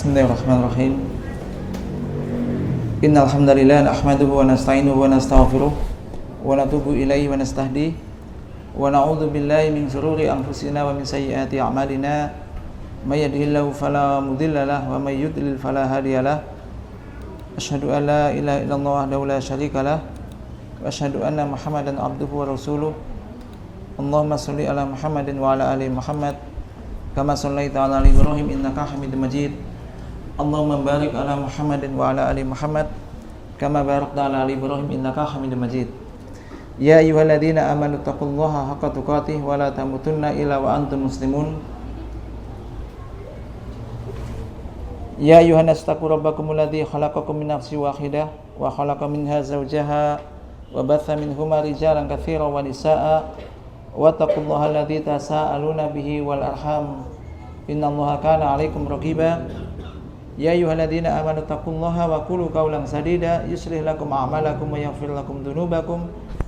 Bismillahirrahmanirrahim. Innal hamdalillah nahmaduhu wa nasta'inuhu wa nastaghfiruh wa natubu ilaihi wa nastahdihi wa na'udzu billahi min shururi anfusina wa min sayyiati a'malina may yahdihillahu fala mudilla lahu wa may yudlil fala hadiyalah. Asyhadu an la ilaha illallah wahdahu la syarikalah wa asyhadu anna Muhammadan abduhu wa rasuluh. Allahumma shalli ala Muhammadin wa ala ali Muhammad kama shallaita ala ali Ibrahim innaka Hamidum Majid. Allahumma barik ala Muhammadin wa ala ali Muhammad kama barakta ala ali Ibrahim innaka Hamidum Majid. Ya ayyuhalladzina amanu taqullaha haqqa tuqatih wa la tamutunna illa wa antum muslimun. Ya ayyuhan nas taqu rabbakumul ladzi khalaqakum min nafsin wahidah wa khalaqa minha zawjaha wa batha minhuma rijalan katsiran wa nisaa'a wattaqullaha alladzi tasaaluna bihi wal arham innallaha kana 'alaikum raqiba. Ya ayyuhalladzina amanu taqullaha wa qulu qawlan sadida yuslih lakum a'malakum wa yaghfir lakum dzunubakum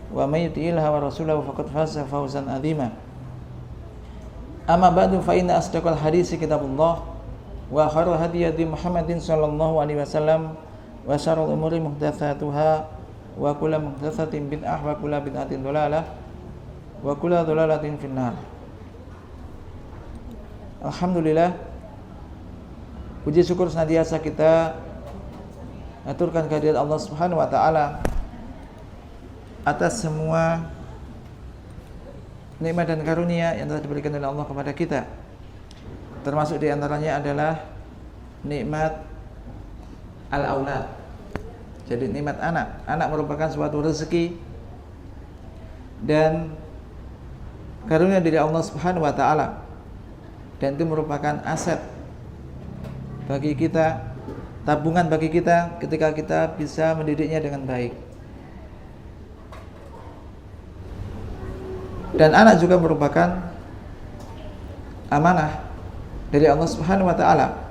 wa may yuti'illaha wa rasulahu faqad faza fawzan 'azima. Amma ba'du fa inna asdaqal haditsi kitabullah wa khairul hadyi Muhammadin sallallahu alaihi wasallam wa syarrul umuri muhdatsatuha wa kullu muhdatsatin bid'ah wa kullu bid'atin dhalalah wa kullu dhalalatin finnar. Alhamdulillah, puji syukur senantiasa kita aturkan kehadirat Allah Subhanahu wa taala atas semua nikmat dan karunia yang telah diberikan oleh Allah kepada kita. Termasuk di antaranya adalah nikmat al-aulad. Jadi nikmat anak. Anak merupakan suatu rezeki dan karunia dari Allah Subhanahu wa taala. Dan itu merupakan aset bagi kita, tabungan bagi kita ketika kita bisa mendidiknya dengan baik. Dan anak juga merupakan amanah dari Allah Subhanahu wa taala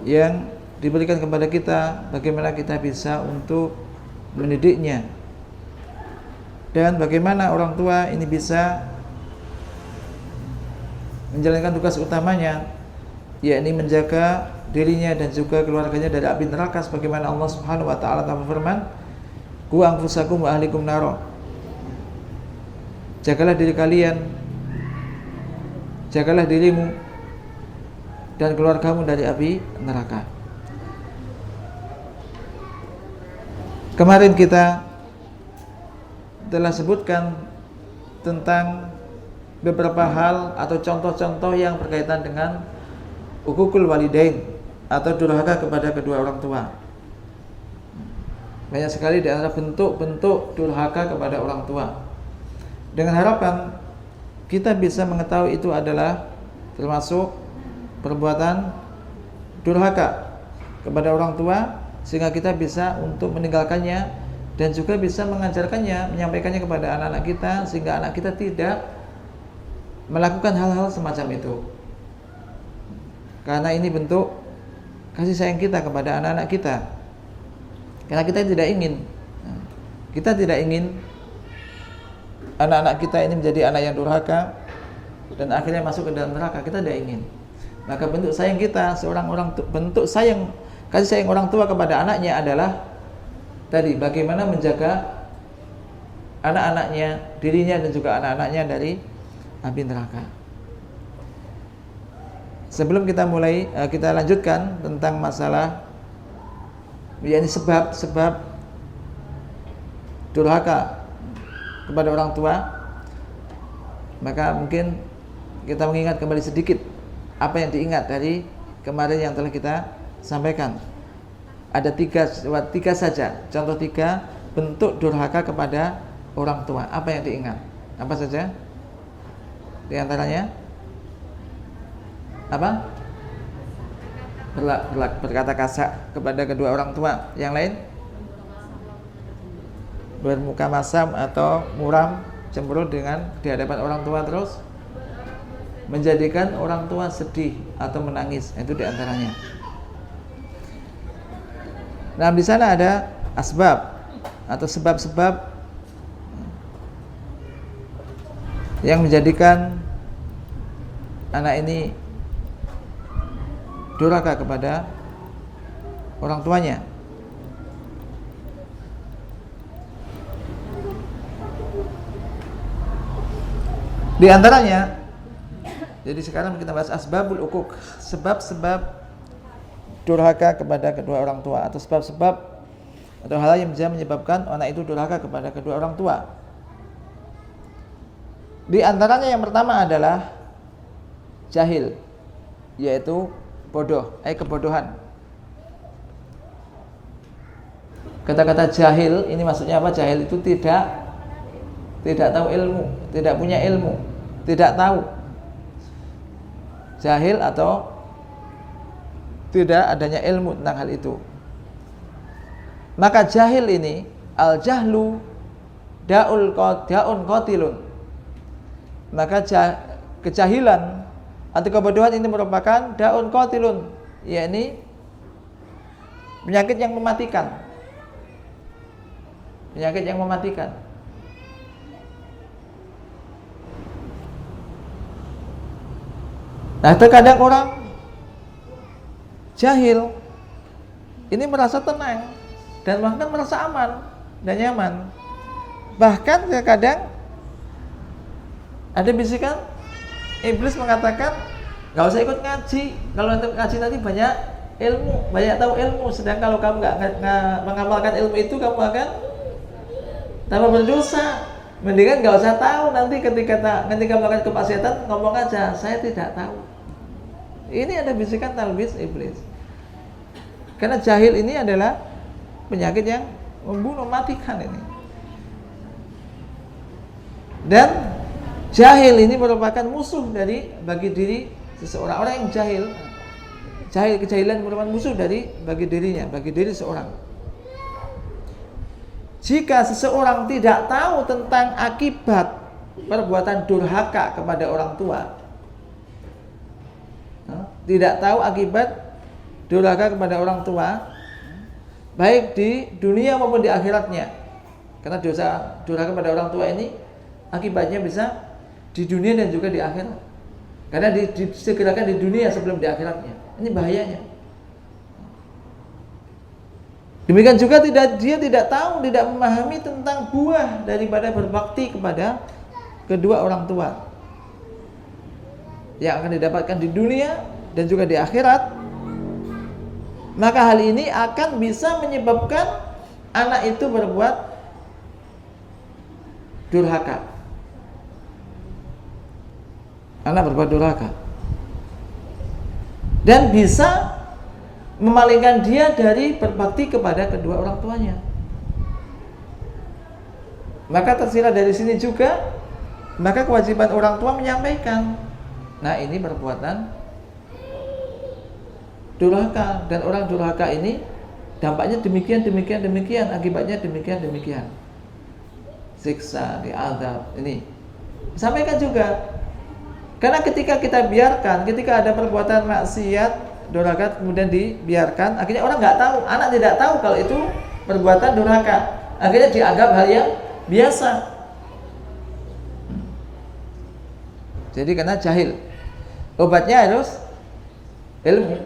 yang diberikan kepada kita, bagaimana kita bisa untuk mendidiknya dan bagaimana orang tua ini bisa menjalankan tugas utamanya, yakni menjaga dirinya dan juga keluarganya dari api neraka, sebagaimana Allah Subhanahu wa taala telah berfirman, "Qu anfusakum wa ahlikum nar." Jagalah diri kalian, jagalah dirimu dan keluargamu dari api neraka. Kemarin kita telah sebutkan tentang beberapa hal atau contoh-contoh yang berkaitan dengan uququl walidain atau durhaka kepada kedua orang tua. Banyak sekali di antara bentuk-bentuk durhaka kepada orang tua. Dengan harapan kita bisa mengetahui itu adalah termasuk perbuatan durhaka kepada orang tua, sehingga kita bisa untuk meninggalkannya dan juga bisa mengajarkannya, menyampaikannya kepada anak-anak kita, sehingga anak kita tidak melakukan hal-hal semacam itu. Karena ini bentuk kasih sayang kita kepada anak-anak kita. Karena kita tidak ingin anak-anak kita ini menjadi anak yang durhaka dan akhirnya masuk ke dalam neraka. Kita tidak ingin. Maka bentuk sayang kita, bentuk kasih sayang orang tua kepada anaknya adalah tadi, bagaimana menjaga anak-anaknya, dirinya dan juga anak-anaknya dari api neraka. Sebelum kita mulai, kita lanjutkan tentang masalah yakni sebab durhaka kepada orang tua. Maka mungkin kita mengingat kembali sedikit apa yang diingat dari kemarin yang telah kita sampaikan. Ada tiga saja, contoh 3 bentuk durhaka kepada orang tua. Apa yang diingat? Apa saja? Di antaranya apa? Berkata kasar kepada kedua orang tua. Yang lain? Bermuka masam atau muram, cemberut dengan di hadapan orang tua, terus menjadikan orang tua sedih atau menangis. Itu di antaranya. Nah, di sana ada asbab atau sebab-sebab yang menjadikan anak ini durhaka kepada orang tuanya. Di antaranya, jadi sekarang kita bahas asbabul uquq, sebab-sebab durhaka kepada kedua orang tua, atau sebab-sebab atau hal yang bisa menyebabkan anak itu durhaka kepada kedua orang tua. Di antaranya yang pertama adalah jahil, yaitu bodoh, kebodohan. Kata-kata jahil ini maksudnya apa? Jahil itu tidak tahu ilmu, tidak punya ilmu, tidak tahu. Jahil atau tidak adanya ilmu tentang hal itu. Maka jahil ini, al-jahlu da'un qatilun. Maka kejahilan atau kebodohan ini merupakan da'un qatilun, yakni penyakit yang mematikan. Penyakit yang mematikan. Nah, terkadang orang jahil ini merasa tenang dan bahkan merasa aman dan nyaman. Bahkan terkadang ada bisikan iblis mengatakan, nggak usah ikut ngaji. Kalau ngaji nanti banyak ilmu, banyak tahu ilmu. Sedang kalau kamu nggak mengamalkan ilmu itu, kamu akan tambah berdosa. Mendingan nggak usah tahu, nanti ketika melakukan kemaksiatan ngomong aja, saya tidak tahu. Ini ada bisikan talbis iblis. Karena jahil ini adalah penyakit yang membunuh, mematikan ini. Dan jahil ini merupakan musuh bagi diri seseorang. Orang yang kejahilan merupakan musuh bagi dirinya, bagi diri seorang. Jika seseorang tidak tahu tentang akibat perbuatan durhaka kepada orang tua, tidak tahu akibat durhaka kepada orang tua, baik di dunia maupun di akhiratnya. Karena dosa durhaka kepada orang tua ini akibatnya bisa di dunia dan juga di akhirat. Karena disegerakan di dunia sebelum di akhiratnya. Ini bahayanya. Demikian juga dia tidak tahu, tidak memahami tentang buah daripada berbakti kepada kedua orang tua yang akan didapatkan di dunia dan juga di akhirat. Maka hal ini akan bisa menyebabkan anak itu berbuat durhaka. Anak berbuat durhaka dan bisa memalingkan dia dari berbakti kepada kedua orang tuanya. Maka tersirat dari sini juga, maka kewajiban orang tua menyampaikan, nah ini perbuatan durhaka, dan orang durhaka ini dampaknya demikian, akibatnya demikian, siksa, diazab. Ini sampaikan juga. Karena ketika kita biarkan, ketika ada perbuatan maksiat, durhaka kemudian dibiarkan, akhirnya orang nggak tahu, anak tidak tahu kalau itu perbuatan durhaka, akhirnya dianggap hal yang biasa. Jadi karena jahil, obatnya harus ilmu.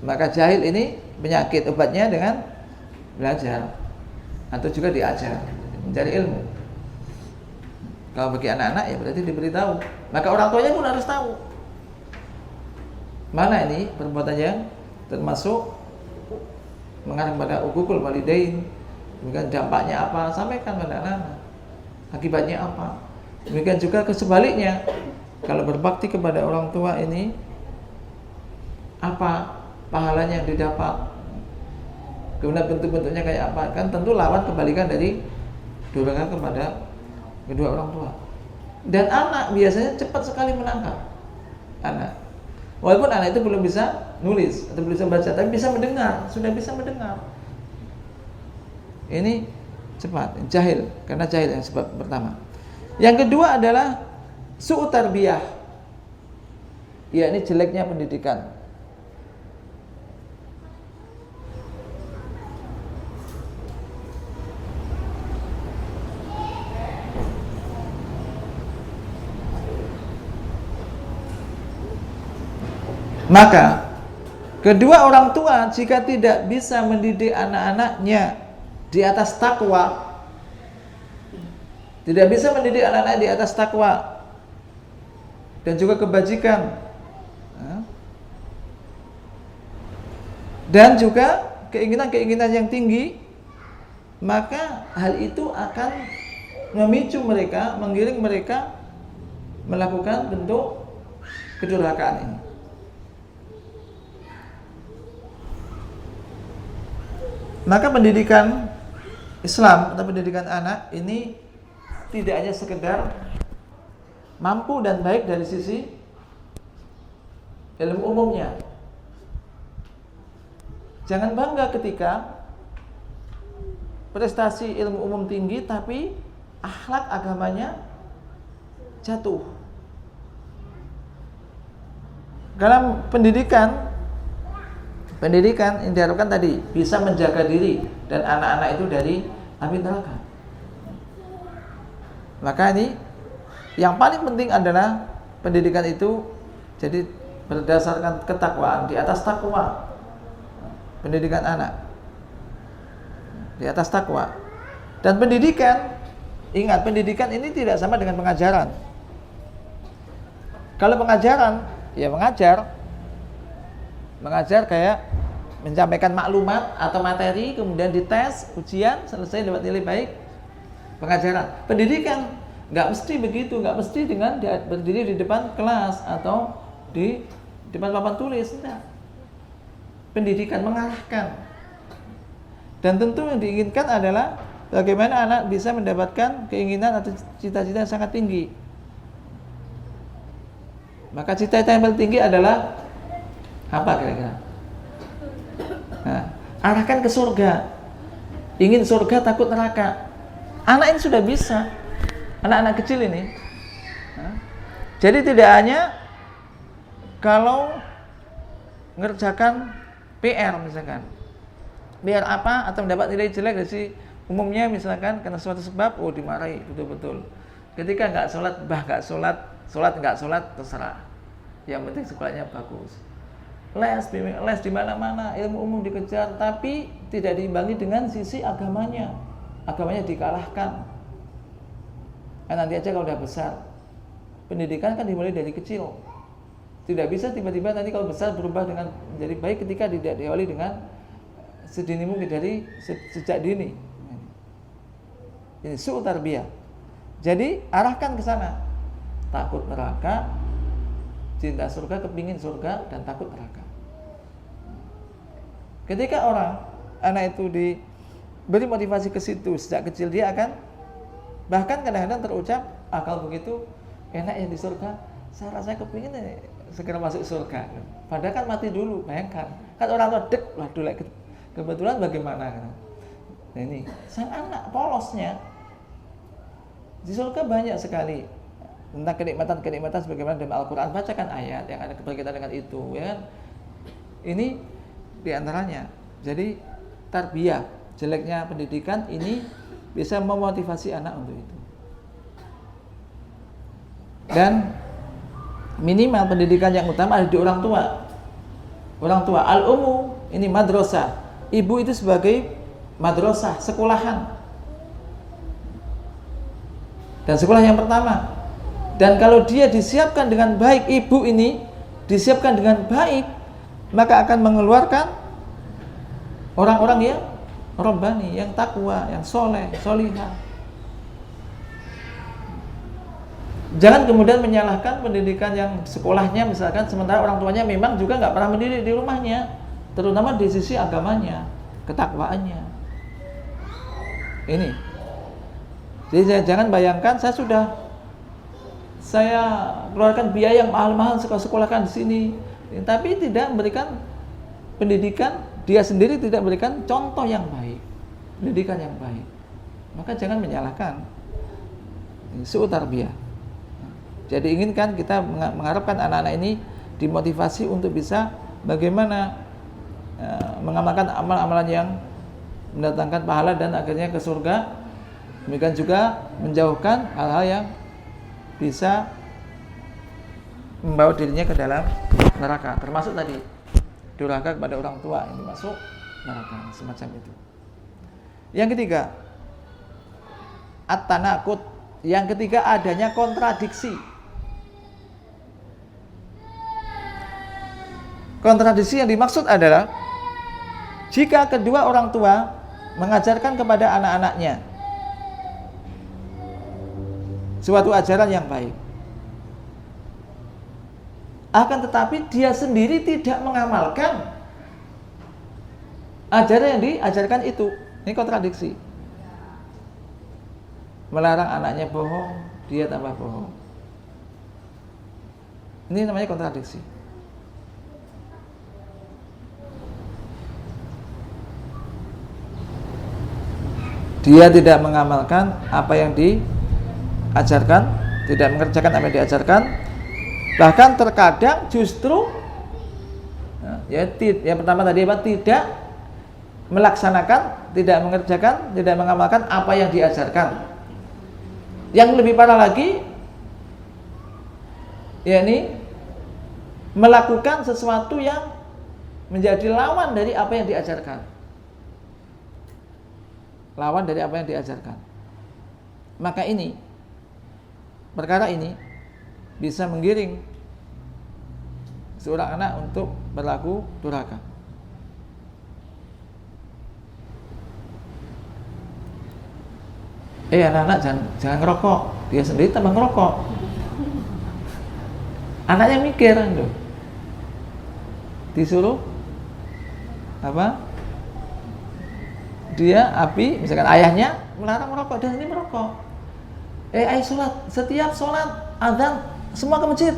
Maka jahil ini penyakit, obatnya dengan belajar atau juga diajar, mencari ilmu. Kalau bagi anak-anak ya berarti diberitahu. Maka orang tuanya pun harus tahu mana ini perbuatan yang termasuk mengarah pada uququl walidain, demikian dampaknya apa, sampaikan pada anak-anak, akibatnya apa. Demikian juga kesebaliknya, kalau berbakti kepada orang tua ini apa pahalanya yang didapat, kemudian bentuk-bentuknya kayak apa, kan tentu lawan kebalikan dari durhaka kepada kedua orang tua. Dan anak biasanya cepat sekali menangkap. Anak, walaupun anak itu belum bisa nulis atau belum bisa baca, tapi bisa mendengar, sudah bisa mendengar. Ini cepat, jahil, karena jahil yang sebab pertama. Yang kedua adalah su'u tarbiyah, yakni jeleknya pendidikan. Maka kedua orang tua jika tidak bisa mendidik anak-anaknya di atas takwa, tidak bisa mendidik anak-anak di atas takwa dan juga kebajikan, dan juga keinginan-keinginan yang tinggi, maka hal itu akan memicu mereka, menggiring mereka melakukan bentuk kedurhakaan ini. Maka pendidikan Islam atau pendidikan anak ini tidak hanya sekedar mampu dan baik dari sisi ilmu umumnya. Jangan bangga ketika prestasi ilmu umum tinggi tapi akhlak agamanya jatuh. Dalam pendidikan yang diharapkan tadi bisa menjaga diri dan anak-anak itu dari api neraka. Maka ini yang paling penting adalah pendidikan itu jadi berdasarkan ketakwaan, di atas takwa. Pendidikan anak di atas takwa. Dan pendidikan, ingat, pendidikan ini tidak sama dengan pengajaran. Kalau pengajaran, ya mengajar kayak menyampaikan maklumat atau materi, kemudian dites, ujian, selesai dapat nilai baik, pengajaran. Pendidikan nggak mesti begitu, nggak mesti dengan berdiri di depan kelas atau di depan papan tulis, enggak. Pendidikan mengarahkan. Dan tentu yang diinginkan adalah bagaimana anak bisa mendapatkan keinginan atau cita-cita yang sangat tinggi. Maka cita-cita yang paling tinggi adalah apa kira-kira? Nah, arahkan ke surga. Ingin surga, takut neraka. Anak ini sudah bisa. Anak-anak kecil ini. Nah, jadi tidak hanya kalau ngerjakan PR misalkan. PR apa atau mendapat nilai jelek dari si umumnya misalkan karena suatu sebab, dimarahi betul-betul. Ketika nggak sholat, nggak sholat terserah. Yang penting sekolahnya bagus. Les di mana-mana, ilmu umum dikejar, tapi tidak diimbangi dengan sisi agamanya. Agamanya dikalahkan. Nanti aja kalau udah besar. Pendidikan kan dimulai dari kecil. Tidak bisa tiba-tiba nanti kalau besar berubah dengan menjadi baik ketika tidak diawali dengan sedini mungkin, dari sejak dini. Ini su'u tarbiyah. Jadi arahkan ke sana. Takut neraka, cinta surga, kepingin surga, dan takut neraka. Ketika anak itu diberi motivasi ke situ sejak kecil, dia akan bahkan kadang-kadang terucap, kalau begitu enak ya di surga, saya rasanya kepingin segera masuk surga. Padahal kan mati dulu, bayangkan. Kan orang tua waduh, kebetulan bagaimana? Nah ini sang anak polosnya di surga banyak sekali tentang kenikmatan sebagaimana dalam Al-Quran. Bacakan ayat yang ada berkaitan dengan itu, ya kan? Ini diantaranya. Jadi tarbiyah, jeleknya pendidikan ini bisa memotivasi anak untuk itu. Dan minimal pendidikan yang utama ada di orang tua. Orang tua, al-ummu ini madrasah. Ibu itu sebagai madrasah, sekolahan. Dan sekolah yang pertama. Dan kalau dia disiapkan dengan baik, ibu ini disiapkan dengan baik, maka akan mengeluarkan orang-orang yang rabbani, yang takwa, yang soleh, solihah. Jangan kemudian menyalahkan pendidikan yang sekolahnya misalkan, sementara orang tuanya memang juga nggak pernah mendidik di rumahnya, terutama di sisi agamanya, ketakwaannya. Ini. Jadi jangan bayangkan saya keluarkan biaya yang mahal-mahal sekolahkan di sini, tapi tidak memberikan pendidikan, dia sendiri tidak memberikan contoh yang baik, pendidikan yang baik. Maka jangan menyalahkan. Su'u tarbiyah. Jadi inginkan kita mengharapkan anak-anak ini dimotivasi untuk bisa bagaimana mengamalkan amalan-amalan yang mendatangkan pahala dan akhirnya ke surga. Demikian juga menjauhkan hal-hal yang bisa membawa dirinya ke dalam neraka. Termasuk tadi durhaka kepada orang tua yang dimasuk neraka, semacam itu. Yang ketiga, at-tanakut. Yang ketiga, adanya kontradiksi. Kontradiksi yang dimaksud adalah jika kedua orang tua mengajarkan kepada anak-anaknya suatu ajaran yang baik, akan tetapi dia sendiri tidak mengamalkan ajaran yang diajarkan itu. Ini kontradiksi. Melarang anaknya bohong, dia tambah bohong. Ini namanya kontradiksi. Dia tidak mengamalkan apa yang diajarkan, tidak mengerjakan apa yang diajarkan. Bahkan terkadang justru yang pertama tadi apa? Tidak melaksanakan, tidak mengerjakan, tidak mengamalkan apa yang diajarkan. Yang lebih parah lagi, yakni melakukan sesuatu yang menjadi lawan dari apa yang diajarkan. Lawan dari apa yang diajarkan. Maka ini, perkara ini bisa menggiring seorang anak untuk berlaku durhaka. Anak-anak jangan ngerokok, dia sendiri tambah ngerokok. Anaknya mikir, disuruh apa? Dia misalkan ayahnya melarang merokok, dan ini merokok. Ayo sholat, setiap sholat azan semua ke masjid.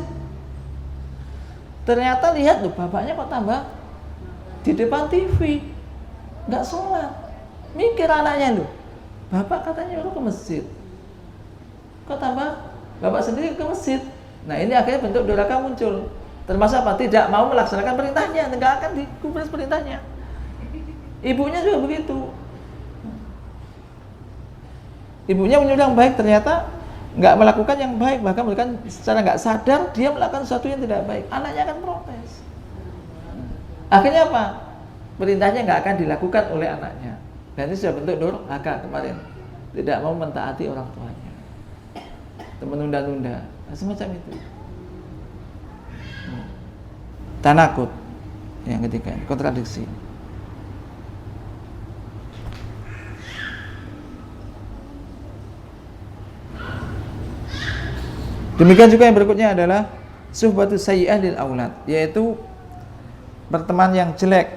Ternyata lihat bapaknya kok tambah di depan TV, nggak sholat. Mikir anaknya bapak katanya nyuruh ke masjid, kok tambah bapak sendiri ke masjid. Nah ini akhirnya bentuk durhaka muncul. Termasuk apa? Tidak mau melaksanakan perintahnya, nggak akan digubris perintahnya. Ibunya juga begitu. Ibunya menyuruh yang baik, ternyata nggak melakukan yang baik, bahkan secara nggak sadar dia melakukan sesuatu yang tidak baik. Anaknya akan protes. Akhirnya apa? Perintahnya nggak akan dilakukan oleh anaknya. Dan ini sudah bentuk durhaka kemarin. Tidak mau mentaati orang tuanya, menunda-nunda, semacam itu. Tanakut yang ketiga, kontradiksi. Demikian juga yang berikutnya adalah suhbatus sayyi'ah lil aulad, yaitu berteman yang jelek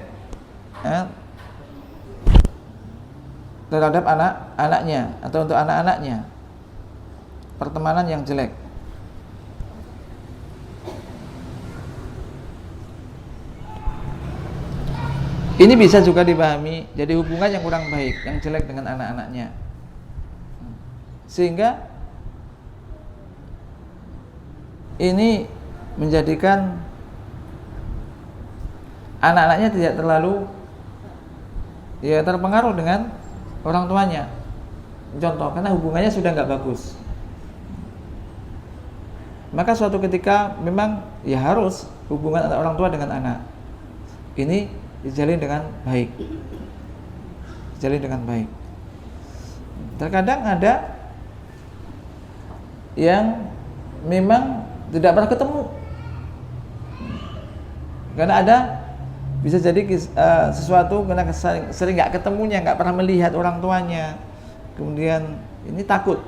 terhadap anak-anaknya atau untuk anak-anaknya, pertemanan yang jelek. Ini bisa juga dipahami jadi hubungan yang kurang baik, yang jelek dengan anak-anaknya, sehingga ini menjadikan anak-anaknya tidak terlalu terpengaruh dengan orang tuanya. Contoh, karena hubungannya sudah nggak bagus. Maka suatu ketika memang harus hubungan antara orang tua dengan anak ini dijalin dengan baik. Dijalin dengan baik. Terkadang ada yang memang tidak pernah ketemu. Karena ada bisa jadi sesuatu karena sering nggak ketemunya, nggak pernah melihat orang tuanya, kemudian ini takut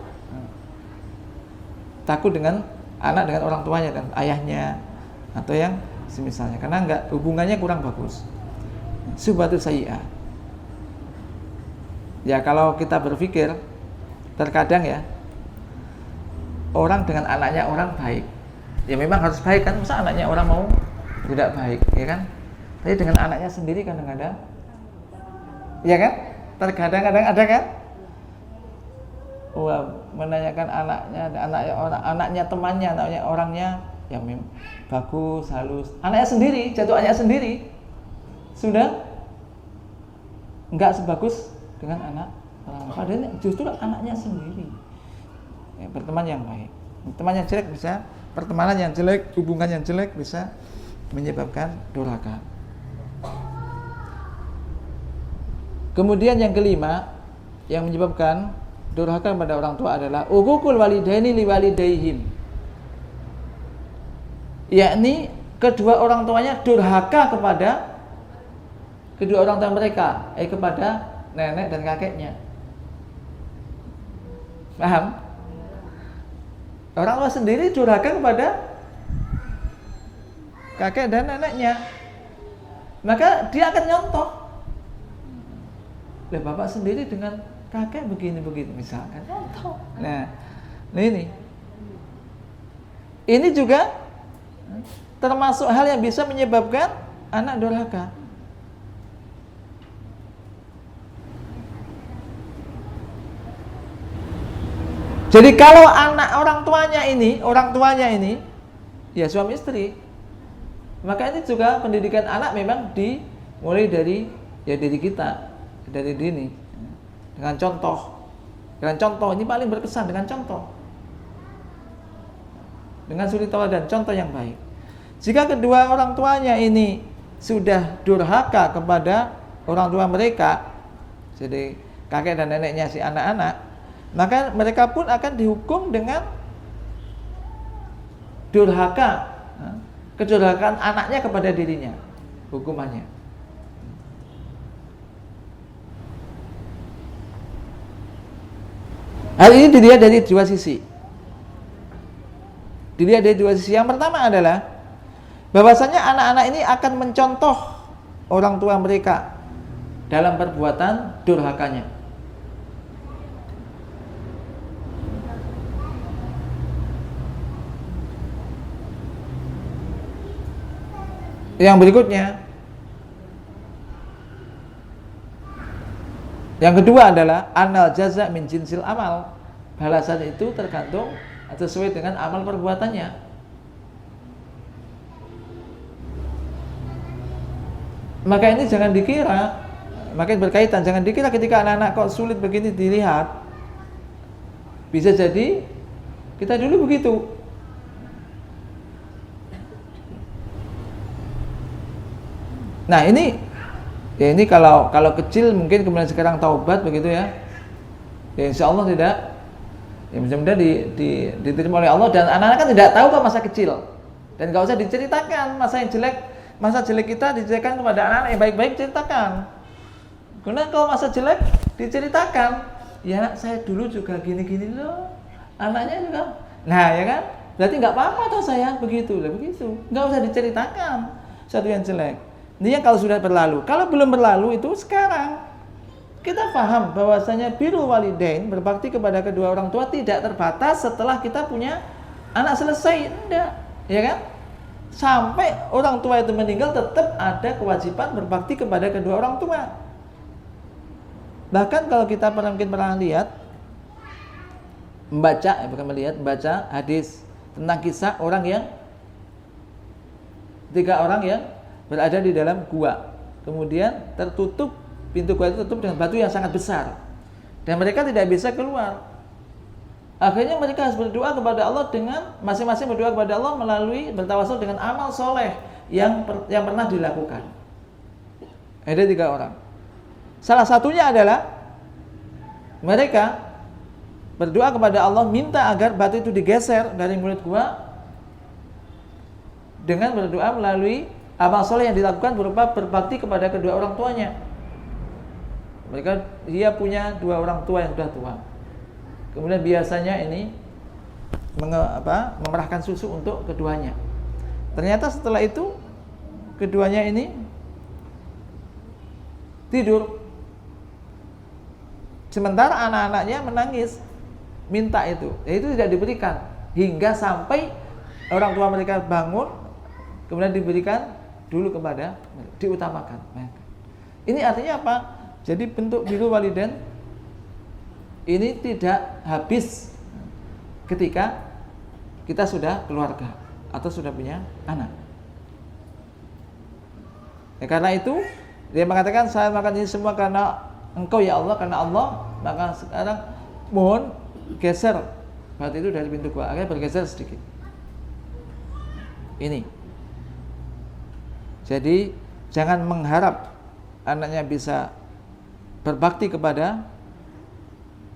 dengan anak, dengan orang tuanya, dan ayahnya atau yang semisalnya, karena nggak, hubungannya kurang bagus. Suhbatus sayyi'ah. Ya kalau kita berpikir, terkadang orang dengan anaknya orang baik, ya memang harus baik kan, masa anaknya orang mau tidak baik, ya kan? Tapi dengan anaknya sendiri kadang-kadang, ya kan? Terkadang-kadang ada kan? Menanyakan anaknya temannya, anaknya orangnya, yang bagus, halus. Anaknya sendiri, jatuh anaknya sendiri, sudah nggak sebagus dengan anak orang. Padahal justru anaknya sendiri. Berteman yang baik. Teman yang jelek bisa, pertemanan yang jelek, hubungan yang jelek bisa menyebabkan durhaka. Kemudian yang kelima yang menyebabkan durhaka kepada orang tua adalah uququl walidaini liwalidaihim, yakni kedua orang tuanya durhaka kepada kedua orang tua mereka, kepada nenek dan kakeknya. Paham? Orang tua sendiri durhaka kepada kakek dan neneknya, maka dia akan nyontoh. Lah bapak sendiri dengan kakek begini-begini misalkan. Nah, ini juga termasuk hal yang bisa menyebabkan anak durhaka. Jadi kalau anak orang tuanya ini ya suami istri, maka ini juga pendidikan anak memang dimulai dari kita, dari dini, dengan contoh ini paling berkesan, dengan contoh, dengan suri tauladan, contoh yang baik. Jika kedua orang tuanya ini sudah durhaka kepada orang tua mereka, jadi kakek dan neneknya si anak-anak, maka mereka pun akan dihukum dengan durhaka, kedurhakaan anaknya kepada dirinya, hukumannya. Hal ini dilihat dari dua sisi. Yang pertama adalah bahwasanya anak-anak ini akan mencontoh orang tua mereka dalam perbuatan durhakanya. Yang berikutnya, yang kedua adalah anal jaza min jinsil amal. Balasan itu tergantung atau sesuai dengan amal perbuatannya. Maka ini jangan dikira, makin berkaitan, jangan dikira ketika anak-anak kok sulit begini dilihat, bisa jadi kita dulu begitu. Nah ini kalau kecil mungkin kemudian sekarang taubat begitu ya, insya Allah tidak, ya mudah-mudahan diterima oleh Allah. Dan anak-anak kan tidak tahu kok masa kecil, dan gak usah diceritakan masa jelek kita diceritakan kepada anak-anak yang baik-baik, ceritakan. Karena kalau masa jelek diceritakan, ya saya dulu juga gini-gini loh, anaknya juga, nah ya kan, berarti nggak apa-apa toh sayang, begitu, nggak usah diceritakan satu yang jelek. Ini yang kalau sudah berlalu. Kalau belum berlalu itu sekarang kita paham bahwasanya birrul walidain, berbakti kepada kedua orang tua, tidak terbatas setelah kita punya anak selesai, enggak, ya kan? Sampai orang tua itu meninggal tetap ada kewajiban berbakti kepada kedua orang tua. Bahkan kalau kita mungkin pernah lihat, membaca hadis tentang kisah tiga orang yang berada di dalam gua, kemudian tertutup, pintu gua itu tertutup dengan batu yang sangat besar, dan mereka tidak bisa keluar. Akhirnya mereka harus berdoa kepada Allah, dengan masing-masing berdoa kepada Allah melalui bertawasul dengan amal soleh yang pernah dilakukan. Ada 3 orang. Salah satunya adalah mereka berdoa kepada Allah, minta agar batu itu digeser dari mulut gua dengan berdoa melalui amal soleh yang dilakukan berupa berbakti kepada kedua orang tuanya. Dia punya 2 orang tua yang sudah tua. Kemudian biasanya ini memerahkan susu untuk keduanya. Ternyata setelah itu keduanya ini tidur. Sementara anak-anaknya menangis, minta itu tidak diberikan hingga sampai orang tua mereka bangun, kemudian diberikan dulu kepada, diutamakan. Ini artinya apa? Jadi bentuk birrul walidain ini tidak habis ketika kita sudah keluarga atau sudah punya anak. Karena itu dia mengatakan, saya makan ini semua karena Engkau ya Allah, karena Allah, maka sekarang mohon geser batu itu dari pintu gua, akhirnya bergeser sedikit. Ini. Jadi jangan mengharap anaknya bisa berbakti kepada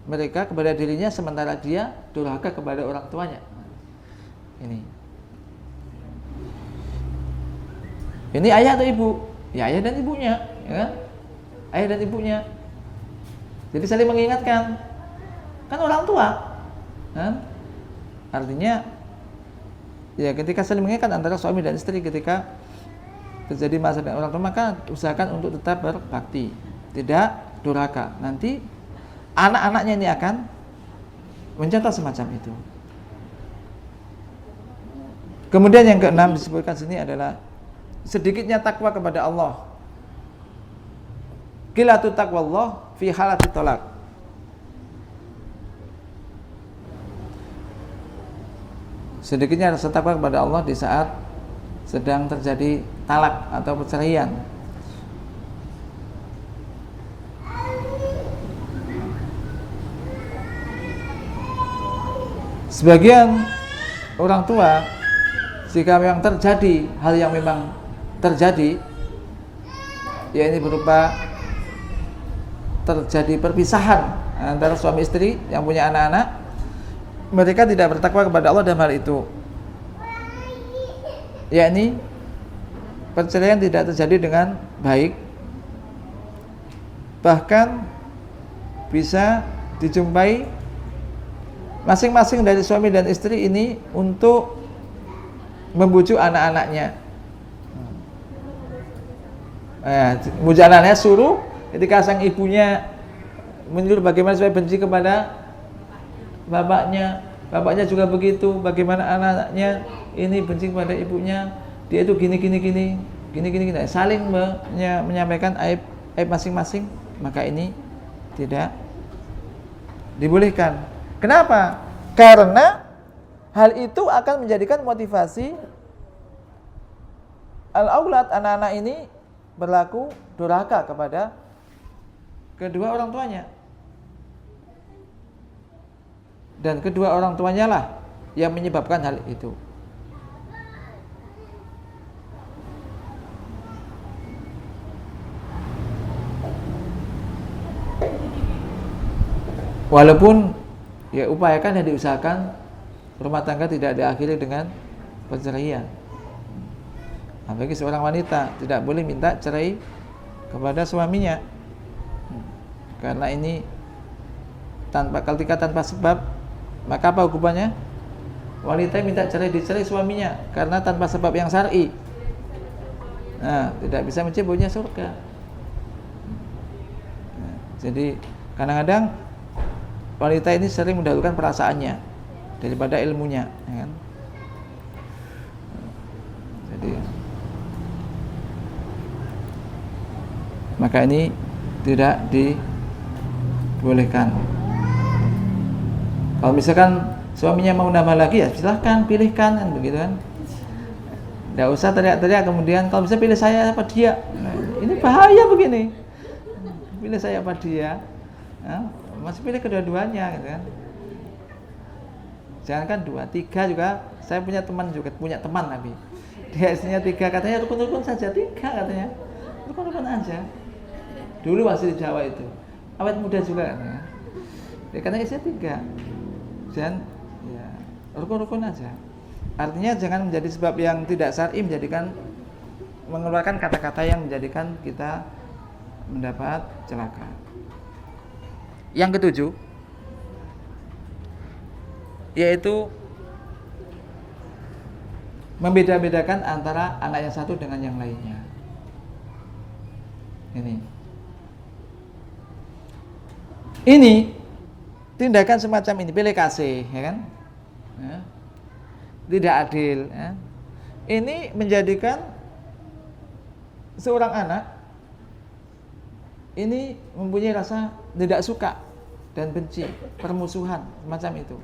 mereka, kepada dirinya, sementara dia durhaka kepada orang tuanya. Ini ayah atau ibu? Ya ayah dan ibunya, ya kan? Ayah dan ibunya. Jadi saling mengingatkan. Kan orang tua, kan? Artinya ya ketika saling mengingatkan antara suami dan istri ketika terjadi masalah dengan orang tua, maka usahakan untuk tetap berbakti, tidak durhaka. Nanti anak-anaknya ini akan mencontoh semacam itu. Kemudian yang keenam disebutkan sini adalah sedikitnya takwa kepada Allah. Qilatu taqwallah fi halati talaq. Sedikitnya rasa takwa kepada Allah di saat sedang terjadi talak atau perceraian. Sebagian orang tua, jika memang terjadi hal yang memang terjadi, ya ini berupa terjadi perpisahan antara suami istri yang punya anak-anak, mereka tidak bertakwa kepada Allah dalam hal itu, yakni perceraian tidak terjadi dengan baik, bahkan bisa dijumpai masing-masing dari suami dan istri ini untuk membujuk anak-anaknya. Membujuk anak-anaknya, suruh ketika sang ibunya menyuruh bagaimana supaya benci kepada bapaknya, bapaknya juga begitu, bagaimana anak-anaknya ini benci kepada ibunya, dia itu gini, saling menyampaikan aib masing-masing, maka ini tidak dibolehkan. Kenapa? Karena hal itu akan menjadikan motivasi al-aulad, anak-anak ini berlaku durhaka kepada kedua orang tuanya. Dan kedua orang tuanya lah yang menyebabkan hal itu. Walaupun ya upayakan dan diusahakan rumah tangga tidak diakhiri dengan perceraian. Bagi seorang wanita tidak boleh minta cerai kepada suaminya, karena ini ketika tanpa sebab, maka apa hukumannya? Wanita yang minta cerai dicerai suaminya karena tanpa sebab yang syar'i, tidak bisa mencebutnya surga. Jadi kadang-kadang wanita ini sering mendahulukan perasaannya daripada ilmunya, ya kan? Jadi maka ini tidak dibolehkan. Kalau misalkan suaminya mau nambah lagi, ya silahkan pilihkan, kan begitu kan. Tidak usah teriak-teriak kemudian kalau bisa pilih saya apa dia. Ini bahaya begini. Pilih saya apa dia? Masih pilih kedua-duanya, gitu kan. Jangan kan 2, 3 juga. Saya punya teman Nabi. Dia istrinya 3, katanya rukun-rukun saja, 3 katanya. Rukun-rukun aja. Dulu masih di Jawa itu. Awet muda juga katanya. Ya karena istrinya 3. Dan ya rukun-rukun aja. Artinya jangan menjadi sebab yang tidak syar'i mengeluarkan kata-kata yang menjadikan kita mendapat celaka. Yang ketujuh, yaitu membeda-bedakan antara anak yang satu dengan yang lainnya. Ini tindakan semacam ini, pilih kasih, ya kan? Ya. Tidak adil. Ya. Ini menjadikan seorang anak ini mempunyai rasa tidak suka dan benci, permusuhan, semacam itu.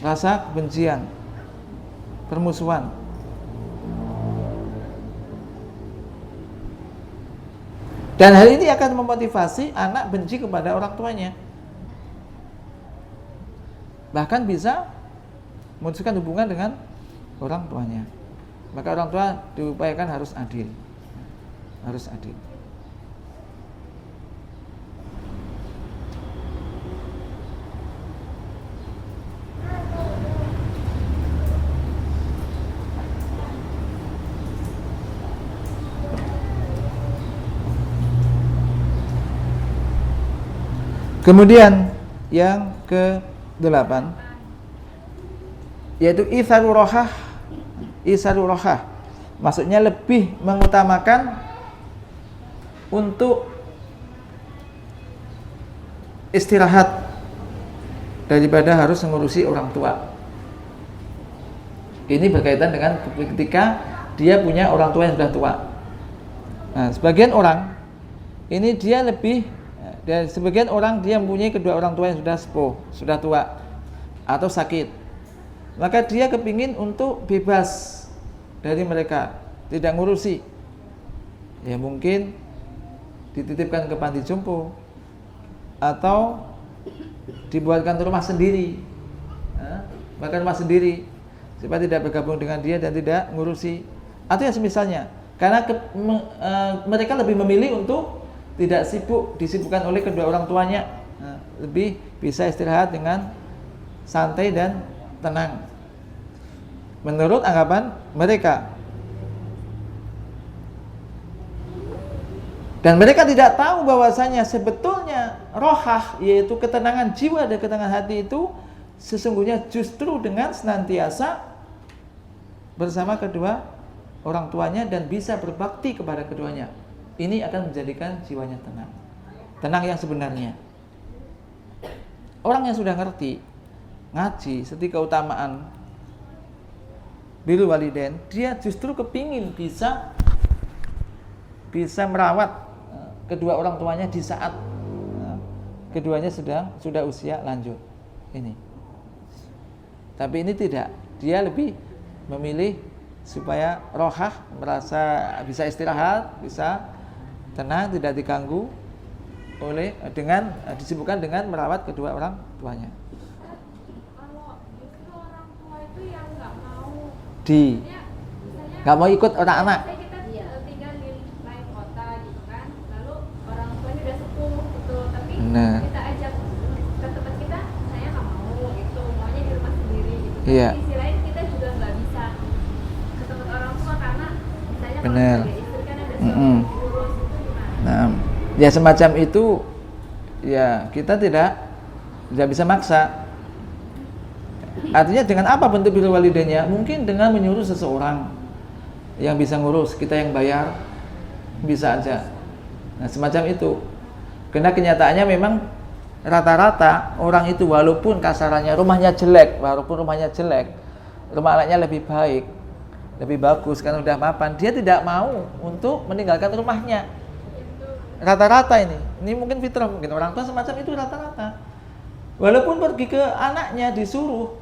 Rasa kebencian, permusuhan. Dan hal ini akan memotivasi anak benci kepada orang tuanya. Bahkan bisa memutuskan hubungan dengan orang tuanya. Maka orang tua diupayakan harus adil. Harus adil. Kemudian yang ke-8 yaitu Isarul rohah. Maksudnya lebih mengutamakan untuk istirahat daripada harus mengurusi orang tua. Ini berkaitan dengan ketika dia punya orang tua yang sudah tua. Nah, sebagian orang ini dia lebih, dan sebagian orang dia mempunyai kedua orang tua yang sudah sepuh, sudah tua atau sakit. Maka dia kepingin untuk bebas dari mereka, tidak ngurusi. Ya mungkin dititipkan ke panti jompo atau dibuatkan rumah sendiri, bahkan rumah sendiri supaya tidak bergabung dengan dia dan tidak ngurusi. Atau yang semisalnya, karena mereka lebih memilih untuk tidak disibukkan oleh kedua orang tuanya, lebih bisa istirahat dengan santai dan tenang menurut anggapan mereka. Dan mereka tidak tahu bahwasanya sebetulnya rohah, yaitu ketenangan jiwa dan ketenangan hati itu sesungguhnya justru dengan senantiasa bersama kedua orang tuanya dan bisa berbakti kepada keduanya. Ini akan menjadikan jiwanya tenang. Tenang yang sebenarnya. Orang yang sudah ngerti, ngaji, seperti keutamaan birrul walidain, dia justru kepingin bisa merawat kedua orang tuanya di saat keduanya sudah usia lanjut. Ini. Tapi ini tidak. Dia lebih memilih supaya rohah merasa bisa istirahat, bisa tenang, tidak diganggu dengan disibukkan dengan merawat kedua orang tuanya. Kalau justru orang tua itu yang nggak mau ikut anak-anak. Kita tinggal di lain kota gitu kan, lalu orang tuanya udah sepuh gitu, tapi kita ajak ke tempat kita, saya nggak mau, itu maunya di rumah sendiri gitu. Tapi di sisi lain kita juga nggak bisa ke tempat orang tua karena misalnya kalau sebagai istri kan ada suami diurus itu gimana? Nah, ya semacam itu, ya kita tidak bisa maksa. Artinya dengan apa bentuk birrul walidainnya? Mungkin dengan menyuruh seseorang yang bisa ngurus, kita yang bayar, bisa aja. Nah semacam itu. Karena kenyataannya memang rata-rata orang itu walaupun kasarannya rumahnya jelek, rumah anaknya lebih baik, lebih bagus karena udah mapan, dia tidak mau untuk meninggalkan rumahnya. Rata-rata ini mungkin fitrah, mungkin orang tua semacam itu rata-rata. Walaupun pergi ke anaknya disuruh,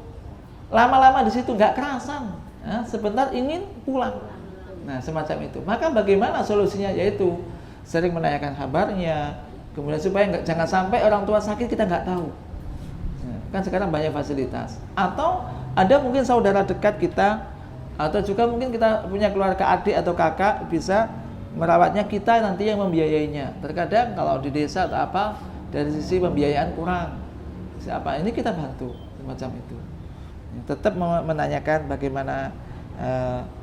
lama-lama di situ nggak kerasan, sebentar ingin pulang. Nah semacam itu. Maka bagaimana solusinya? Yaitu sering menanyakan kabarnya, kemudian supaya jangan sampai orang tua sakit kita nggak tahu. Kan sekarang banyak fasilitas. Atau ada mungkin saudara dekat kita, atau juga mungkin kita punya keluarga adik atau kakak bisa merawatnya, kita nanti yang membiayainya. Terkadang kalau di desa atau apa dari sisi pembiayaan kurang, siapa ini kita bantu semacam itu. Tetap menanyakan bagaimana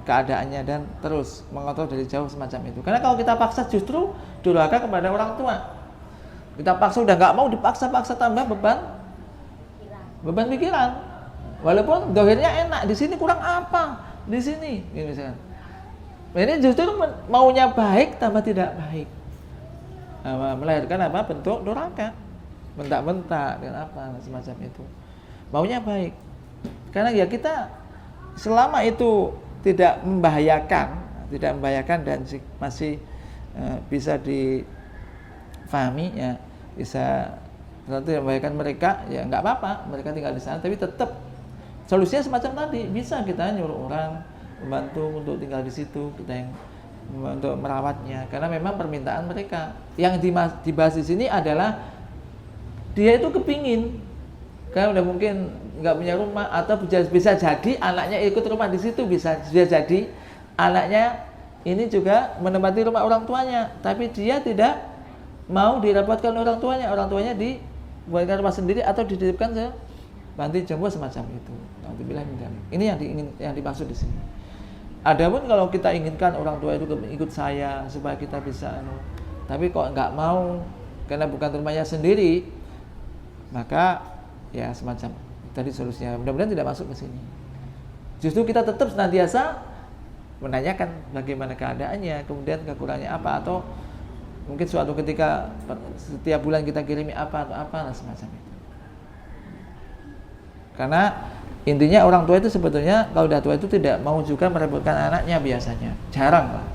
keadaannya dan terus mengontrol dari jauh semacam itu. Karena kalau kita paksa justru durhaka kepada orang tua. Kita paksa udah nggak mau, dipaksa-paksa tambah beban pikiran. Walaupun dohirnya enak, di sini kurang apa? Di sini, ini misalkan. Ini justru maunya baik tambah tidak baik. Melahirkan apa? Bentuk durhaka. Bentak-bentak dan apa semacam itu. Maunya baik. Karena ya kita selama itu tidak membahayakan dan masih bisa difahami, ya bisa tidak membahayakan mereka, ya nggak apa-apa, mereka tinggal di sana. Tapi tetap solusinya semacam tadi, bisa kita nyuruh orang membantu untuk tinggal di situ, kita yang untuk merawatnya. Karena memang permintaan mereka. Yang dibahas di sini adalah dia itu kepingin, karena udah mungkin nggak punya rumah, atau bisa jadi anaknya ikut rumah di situ, bisa jadi anaknya ini juga menempati rumah orang tuanya, tapi dia tidak mau direpotkan orang tuanya dibuatkan rumah sendiri atau dititipkan ke panti jompo semacam itu. Ini yang dimaksud di sini. Adapun kalau kita inginkan orang tua itu ikut saya supaya kita bisa tapi kok nggak mau karena bukan rumahnya sendiri, maka ya semacam tadi solusinya. Mudah-mudahan tidak masuk ke sini. Justru kita tetap senantiasa menanyakan bagaimana keadaannya, kemudian kekurangannya apa, atau mungkin suatu ketika setiap bulan kita kirimi apa atau apa semacam itu. Karena intinya orang tua itu sebetulnya kalau udah tua itu tidak mau juga merepotkan anaknya biasanya. Jarang.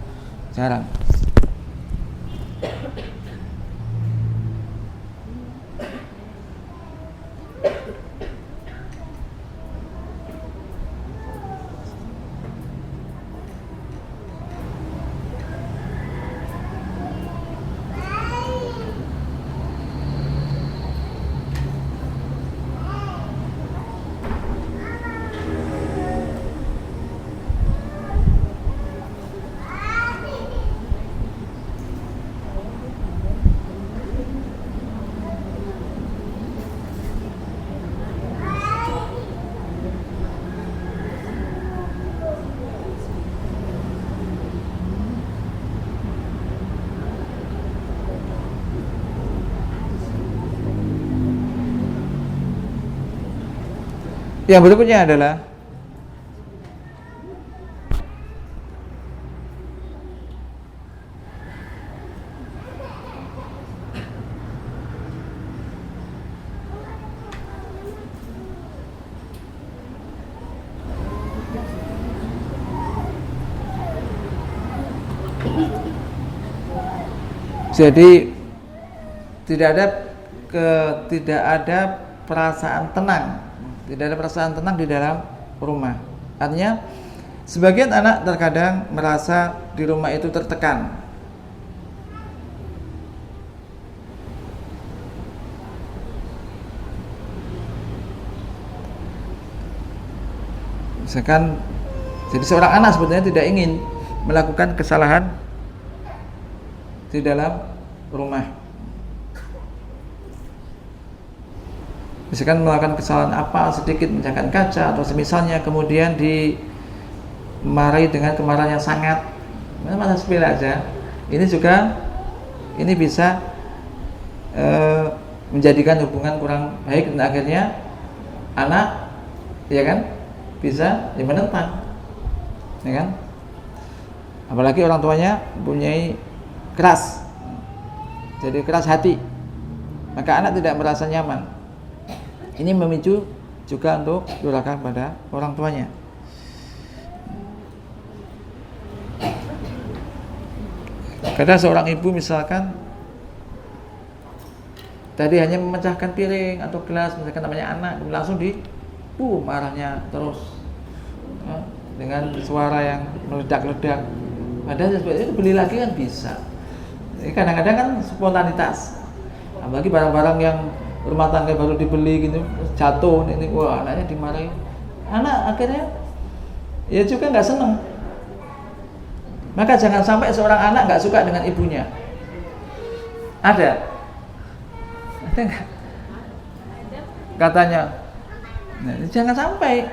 Yang berikutnya adalah jadi tidak ada perasaan tenang. Tidak ada perasaan tenang di dalam rumah. Artinya sebagian anak terkadang merasa di rumah itu tertekan. Misalkan jadi seorang anak sebetulnya tidak ingin melakukan kesalahan di dalam rumah. Misalkan melakukan kesalahan apa sedikit, memecahkan kaca atau semisalnya, kemudian dimarahi dengan kemarahan yang sangat, masa sepele aja. Ini juga bisa menjadikan hubungan kurang baik, dan akhirnya anak ya kan bisa menentang, ya kan. Apalagi orang tuanya mempunyai keras, jadi keras hati, maka anak tidak merasa nyaman. Ini memicu juga untuk durhaka pada orang tuanya. Kadang seorang ibu misalkan tadi hanya memecahkan piring atau gelas, misalkan namanya anak, langsung marahnya terus dengan suara yang meledak-ledak. Padahal seperti itu beli lagi kan bisa. Kadang-kadang kan spontanitas. Apalagi barang-barang yang rumah tangga baru dibeli gitu jatuh, ini wah anaknya dimarahi, anak akhirnya ya juga nggak seneng. Maka jangan sampai seorang anak nggak suka dengan ibunya. Ada nggak katanya? Nah, jangan sampai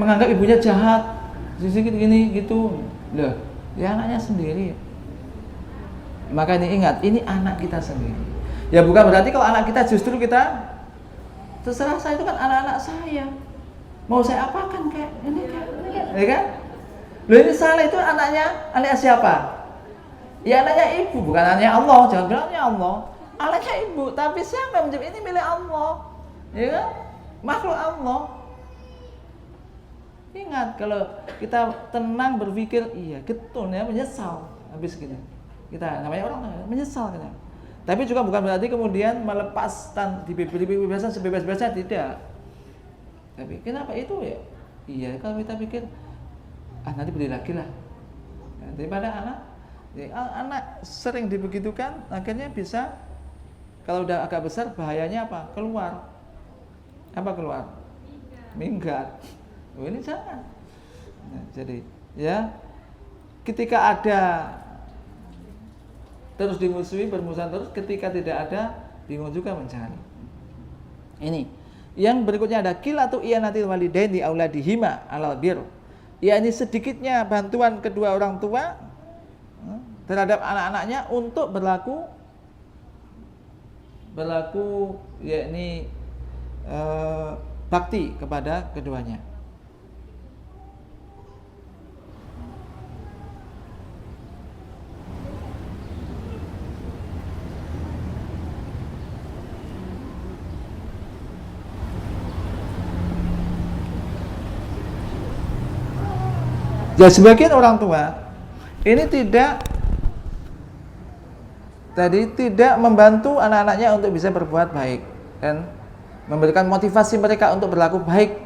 menganggap ibunya jahat, gini gitu loh, ya anaknya sendiri. Maka ini ingat, ini anak kita sendiri. Ya bukan berarti kalau anak kita justru kita terserah, saya itu kan anak-anak saya, mau saya apakan kayak ini, ya kan? Loh ini salah, itu anaknya siapa? Ya anaknya ibu, bukan anaknya Allah. Jangan bilang anaknya Allah, anaknya ibu. Tapi siapa yang menjawab ini milik Allah, ya kan? Makhluk Allah. Ingat, kalau kita tenang berpikir, iya betul ya, menyesal habis gitu. Kita namanya orang menyesal kita. Tapi juga bukan berarti kemudian melepaskan diberi kebebasan sebebas-bebasnya, tidak. Tapi kenapa itu ya? Iya, kalau kita pikir nanti beli lagi lah. Daripada anak sering dibegitukan, akhirnya bisa kalau udah agak besar bahayanya apa? Keluar. minggat. Ini jangan. Nah, jadi ya ketika ada terus dimusuhi, bermusuhan terus, ketika tidak ada bingung juga mencari. Ini yang berikutnya ada qilatu i'anatil walidaini auladihima alal bir. Ya, ini sedikitnya bantuan kedua orang tua terhadap anak-anaknya untuk berlaku yakni bakti kepada keduanya. Ya, sebagian orang tua ini tidak membantu anak-anaknya untuk bisa berbuat baik dan memberikan motivasi mereka untuk berlaku baik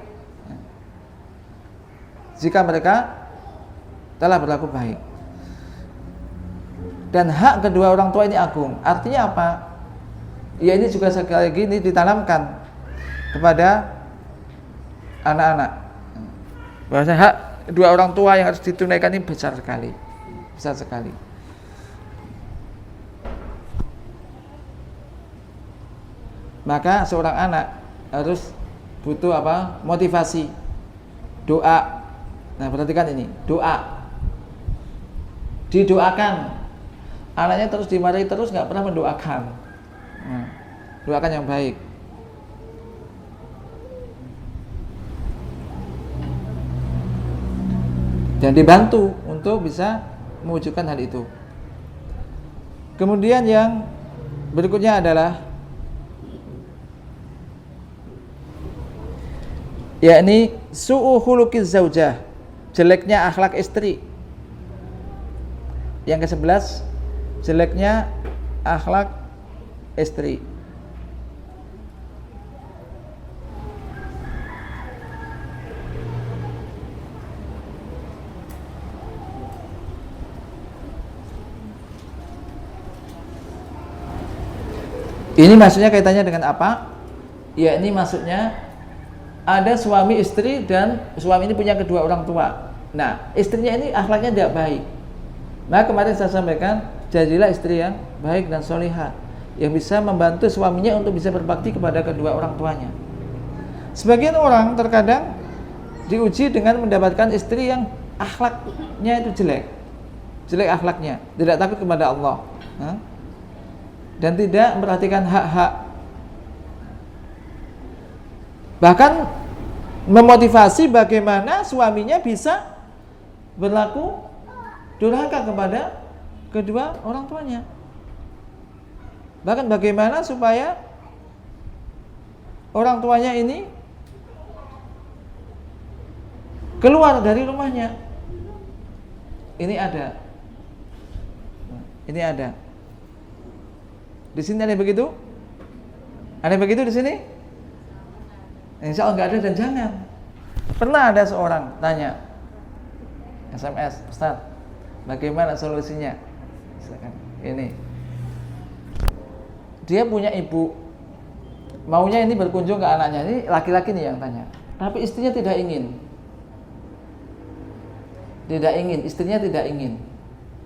jika mereka telah berlaku baik. Dan hak kedua orang tua ini agung. Artinya apa? Ya, ini juga sekali lagi ini ditanamkan kepada anak-anak bahwa hak kedua orang tua yang harus ditunaikan ini besar sekali. Maka seorang anak harus butuh apa? Motivasi, doa. Nah, perhatikan ini, doa. Didoakan. Anaknya terus dimarahi terus, nggak pernah mendoakan. Nah, doakan yang baik. Dan dibantu untuk bisa mewujudkan hal itu. Kemudian yang berikutnya adalah yakni su'u khuluqiz zaujah, jeleknya akhlak istri. Yang ke-11, jeleknya akhlak istri. Ini maksudnya kaitannya dengan apa? Ya, ini maksudnya ada suami istri dan suami ini punya kedua orang tua. Nah, istrinya ini akhlaknya tidak baik. Nah, kemarin saya sampaikan, jadilah istri yang baik dan solihah yang bisa membantu suaminya untuk bisa berbakti kepada kedua orang tuanya. Sebagian orang terkadang diuji dengan mendapatkan istri yang akhlaknya itu jelek akhlaknya, tidak takut kepada Allah. Dan tidak memperhatikan hak-hak, bahkan memotivasi bagaimana suaminya bisa berlaku durhaka kepada kedua orang tuanya, bahkan bagaimana supaya orang tuanya ini keluar dari rumahnya. Ini ada. Di sini ada begitu? Ada begitu di sini? Insya Allah nggak ada dan jangan. Pernah ada seorang tanya SMS, Ustaz, bagaimana solusinya? Ini, dia punya ibu, maunya ini berkunjung ke anaknya. Ini laki-laki nih yang tanya. Tapi istrinya tidak ingin. Istrinya tidak ingin.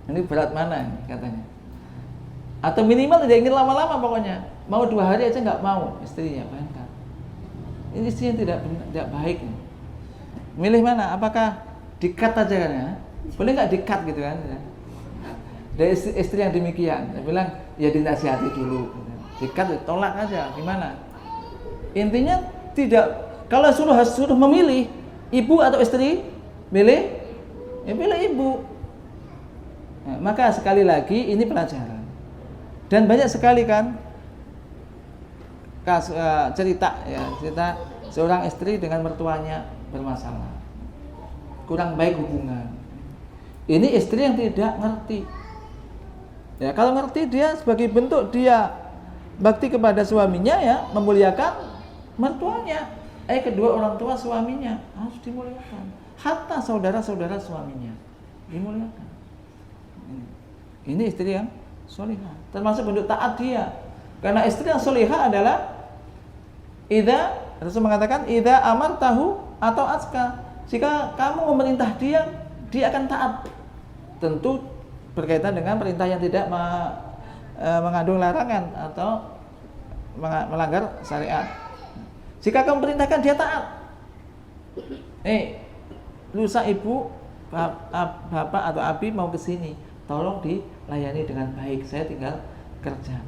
Ini berat mana katanya? Atau minimal tidak ingin lama-lama pokoknya. Mau 2 hari aja nggak mau istrinya, bayangkan. Ini istrinya tidak baik. Milih mana? Apakah di-cut aja kan ya? Boleh nggak di-cut gitu kan? Dari istri yang demikian, dia bilang ya dinasihati dulu. Di-cut, tolak aja. Gimana? Intinya tidak. Kalau suruh memilih ibu atau istri, pilih ibu. Nah, maka sekali lagi ini pelajaran. Dan banyak sekali kan cerita seorang istri dengan mertuanya bermasalah, kurang baik hubungan. Ini istri yang tidak ngerti. Ya, kalau ngerti dia sebagai bentuk dia bakti kepada suaminya, ya memuliakan mertuanya. Kedua orang tua suaminya harus dimuliakan. Hatta saudara-saudara suaminya dimuliakan. Ini istri yang solihah, termasuk bentuk taat dia. Karena istri yang solihah adalah Rasul mengatakan idza amartahu atau aska. Jika kamu memerintah dia akan taat. Tentu berkaitan dengan perintah yang tidak mengandung larangan atau melanggar syariat. Jika kamu perintahkan dia taat. Lusa ibu, bapak atau abi mau ke sini, tolong dilayani dengan baik. Saya tinggal kerja.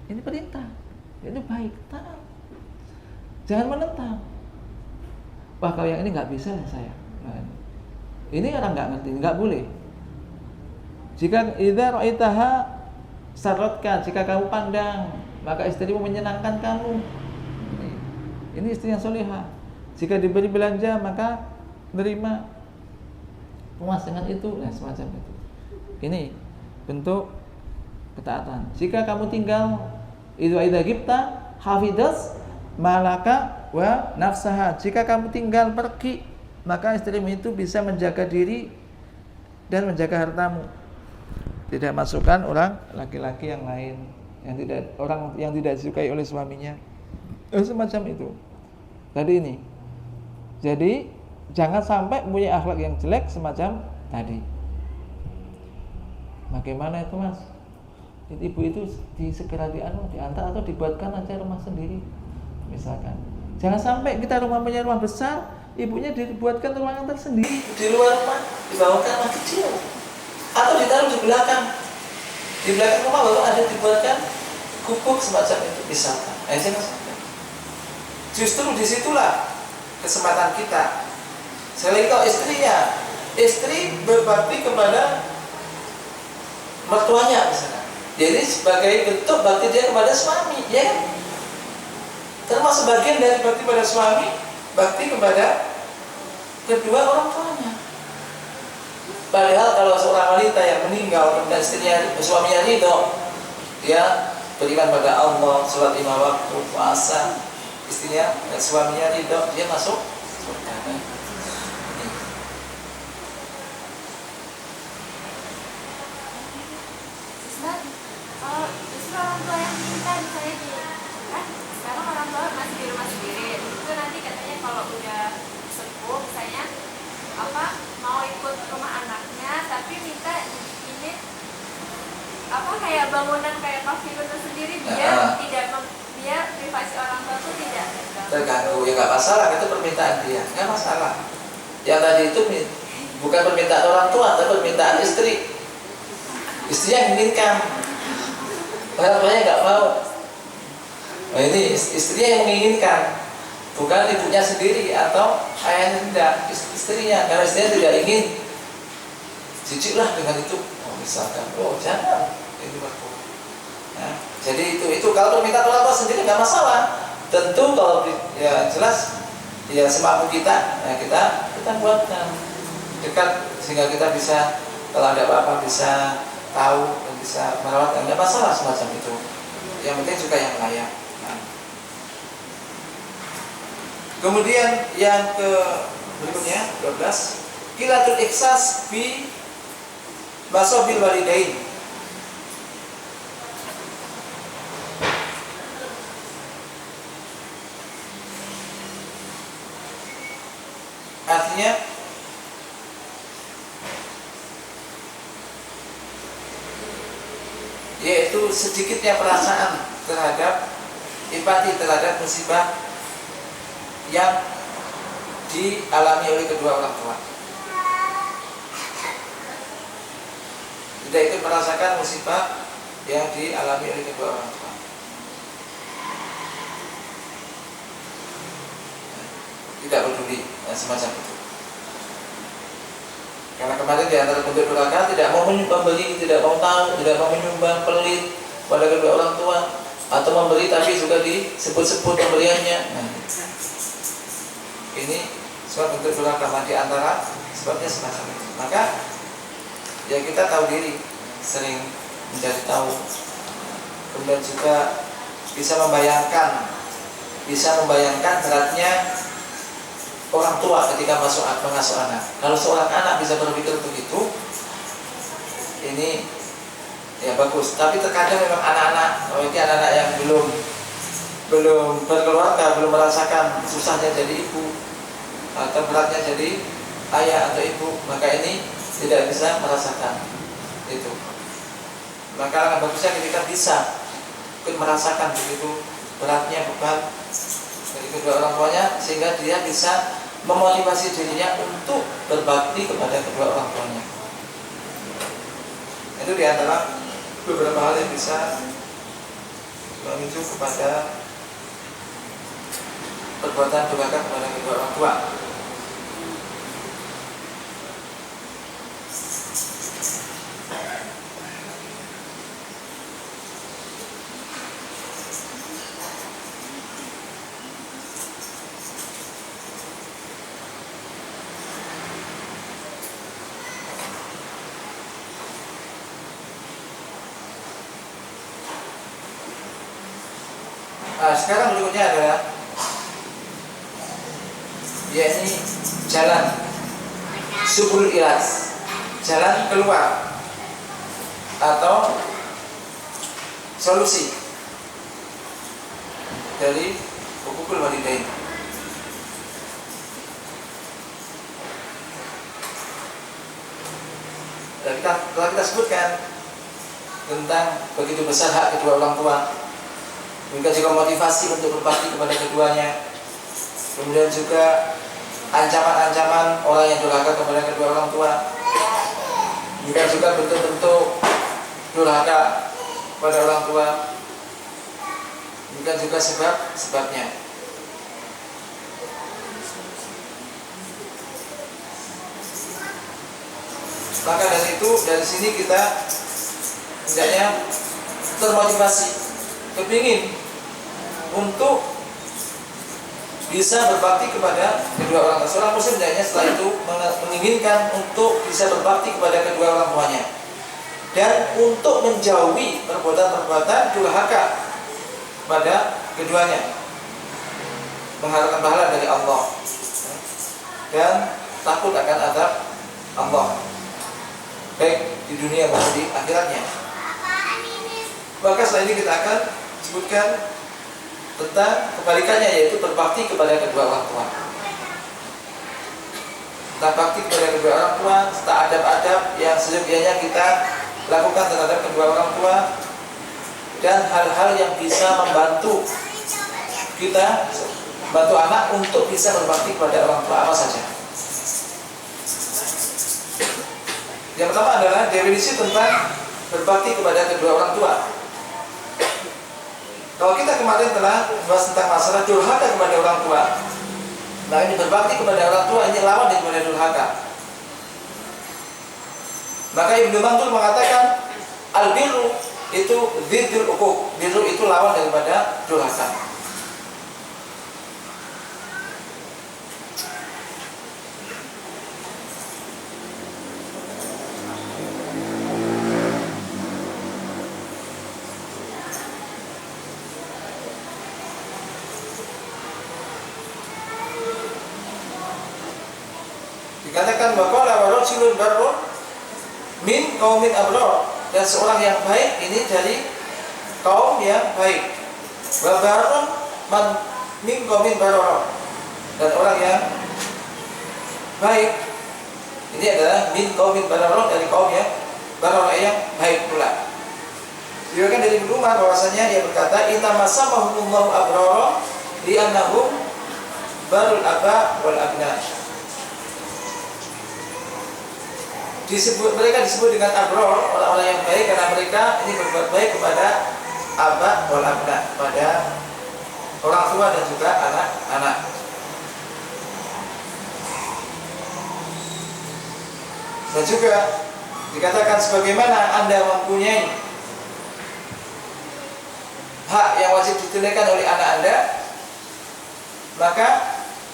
Ini perintah. Ini baik, taat. Jangan menentang. Wah, kalau yang ini nggak bisa saya. Ini orang nggak ngerti, nggak boleh. Jika idza ra'aitaha sarratka, jika kamu pandang, maka istrimu menyenangkan kamu. Ini istri yang solehah. Jika diberi belanja, maka menerima, puas dengan itu, nah semacam itu. Ini bentuk ketaatan. Jika kamu tinggal, idza gibta hafidas malaka wa nafsaha. Jika kamu tinggal pergi, maka istrimu itu bisa menjaga diri dan menjaga hartamu. Tidak masukkan orang laki-laki yang lain, orang yang tidak disukai oleh suaminya. Semacam itu. Tadi ini. Jadi jangan sampai punya akhlak yang jelek semacam tadi. Bagaimana itu, Mas? Ibu itu segera diantar atau dibuatkan aja rumah sendiri, misalkan. Jangan sampai kita punya rumah besar, ibunya dibuatkan ruangan tersendiri di luar rumah, dibawakan rumah kecil, atau ditaruh di belakang rumah baru ada dibuatkan gubuk semacam itu, misalkan. Jangan sampai. Justru disitulah kesempatan kita. Selain itu istri berbakti kepada mertuanya misalkan. Jadi sebagai bentuk bakti dia kepada suami, ya. Termasuk bagian dari bakti pada suami, bakti kepada kedua orang tuanya. Padahal kalau seorang wanita yang meninggal dan suaminya ridho, dia beriman pada Allah, sholat 5 waktu, puasa, istrinya dan suaminya ridho, dia masuk surga. Justru orang tua yang minta misalnya kan sekarang orang tua masih di rumah sendiri, itu nanti katanya kalau udah sepuh misalnya mau ikut rumah anaknya tapi minta ini kayak bangunan kayak pavilion tersendiri biar biar privasi orang tua itu tidak terganggu. Ya nggak masalah, itu permintaan dia, nggak masalah. Yang tadi itu bukan permintaan orang tua, tapi permintaan istri. Istri yang menginginkan, orang tuanya nggak mau. Nah, ini istrinya yang menginginkan, bukan ibunya sendiri atau ayahnya tidak, istrinya. Karena istrinya tidak ingin, jijiklah dengan itu. Misalkan, jangan itu aku. Nah, jadi itu kalau permintaan orang tua sendiri nggak masalah. Tentu kalau ya jelas ya semampu kita, kita buatkan dekat sehingga kita bisa kalau ada apa-apa bisa tahu dan bisa merawat, nggak masalah semacam itu. Yang penting juga yang layak. Nah. Kemudian yang ke berikutnya 12, qilatul ikhsas bi masobil walidain. Artinya yaitu sedikitnya perasaan terhadap empati terhadap musibah yang dialami oleh kedua orang tua. Tidak ikut merasakan musibah yang dialami oleh kedua orang tua. Tidak peduli semacam itu. Karena kemarin di antara bentuk durhaka tidak mau memberi, tidak mau tahu, tidak mau menyumbang, pelit pada kedua orang tua, atau memberi tapi juga disebut-sebut pemberiannya. Nah, ini sebab bentuk durhaka di antara sebabnya semacam itu. Maka ya kita tahu diri, sering mencari tahu, kemudian juga bisa membayangkan beratnya orang tua ketika mengasuh anak. Kalau seorang anak bisa berpikir begitu, ini ya bagus. Tapi terkadang memang anak-anak yang belum belum berkeluarga, belum merasakan susahnya jadi ibu atau beratnya jadi ayah atau ibu, maka ini tidak bisa merasakan itu. Maka akan bagusnya ketika bisa ikut merasakan begitu beratnya beban dari kedua orang tuanya, sehingga dia bisa memotivasi dirinya untuk berbakti kepada kedua orang tuanya. Itu diantara beberapa hal yang bisa memicu kepada perbuatan durhaka kepada kedua orang tua. Nah, sekarang berikutnya adalah yakni jalan subul ilas, jalan keluar atau solusi dari hukukul walidain. Dan telah kita sebutkan tentang begitu besar hak kedua orang tua, juga motivasi untuk berbakti kepada keduanya. Kemudian juga ancaman-ancaman orang yang durhaka kepada kedua orang tua. Juga bentuk-bentuk durhaka kepada orang tua. Juga sebab-sebabnya. Maka dari sini kita hendaknya termotivasi, kepingin untuk bisa berbakti kepada kedua orang tua. Seorang muslim hendaknya setelah itu menginginkan untuk bisa berbakti kepada kedua orang tuanya dan untuk menjauhi perbuatan-perbuatan durhaka pada keduanya, mengharapkan pahala dari Allah dan takut akan azab Allah, baik di dunia maupun di akhiratnya. Maka setelah ini kita akan sebutkan tentang kebalikannya, yaitu berbakti kepada kedua orang tua. Tentang bakti kepada kedua orang tua, serta adab-adab yang seyogianya kita lakukan terhadap kedua orang tua, dan hal-hal yang bisa membantu kita, membantu anak untuk bisa berbakti kepada orang tua apa saja. Yang pertama adalah definisi tentang berbakti kepada kedua orang tua. Kalau kita kemarin telah membahas tentang masalah durhaka kepada orang tua, nah ini berbakti kepada orang tua ini lawan daripada durhaka. Maka Ibnu Mantul mengatakan al-birru itu ziddul uquq, birru itu lawan daripada durhaka. Dikatakan waqala wa rajulun barrun min qaumin abrar, dan seorang yang baik ini dari kaum yang baik. Wa barrun man min qaumin barrar, dan orang yang baik ini adalah min qaumin barrar, dari kaum yang barrar yang baik pula. Diriwayatkan dari Ibnu Umar bahwasanya dia berkata inna masamahumullahu abrara li'annahum barul aba wal abna. Mereka disebut dengan abror, orang-orang yang baik, karena mereka ini berbuat baik kepada aba wal abna, pada orang tua dan juga anak-anak. Dan juga dikatakan sebagaimana Anda mempunyai hak yang wajib ditunaikan oleh anak Anda, maka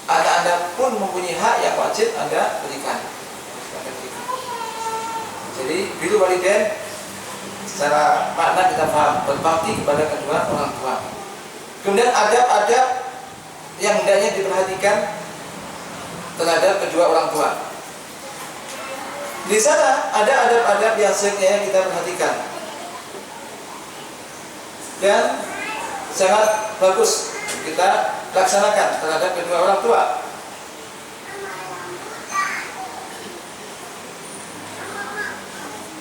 anak Anda pun mempunyai hak yang wajib Anda berikan. Jadi biru walidain secara makna kita paham, berbakti kepada kedua orang tua. Kemudian adab-adab yang hendaknya diperhatikan terhadap kedua orang tua. Di sana ada adab-adab yang sebaiknya kita perhatikan. Dan sangat bagus kita laksanakan terhadap kedua orang tua.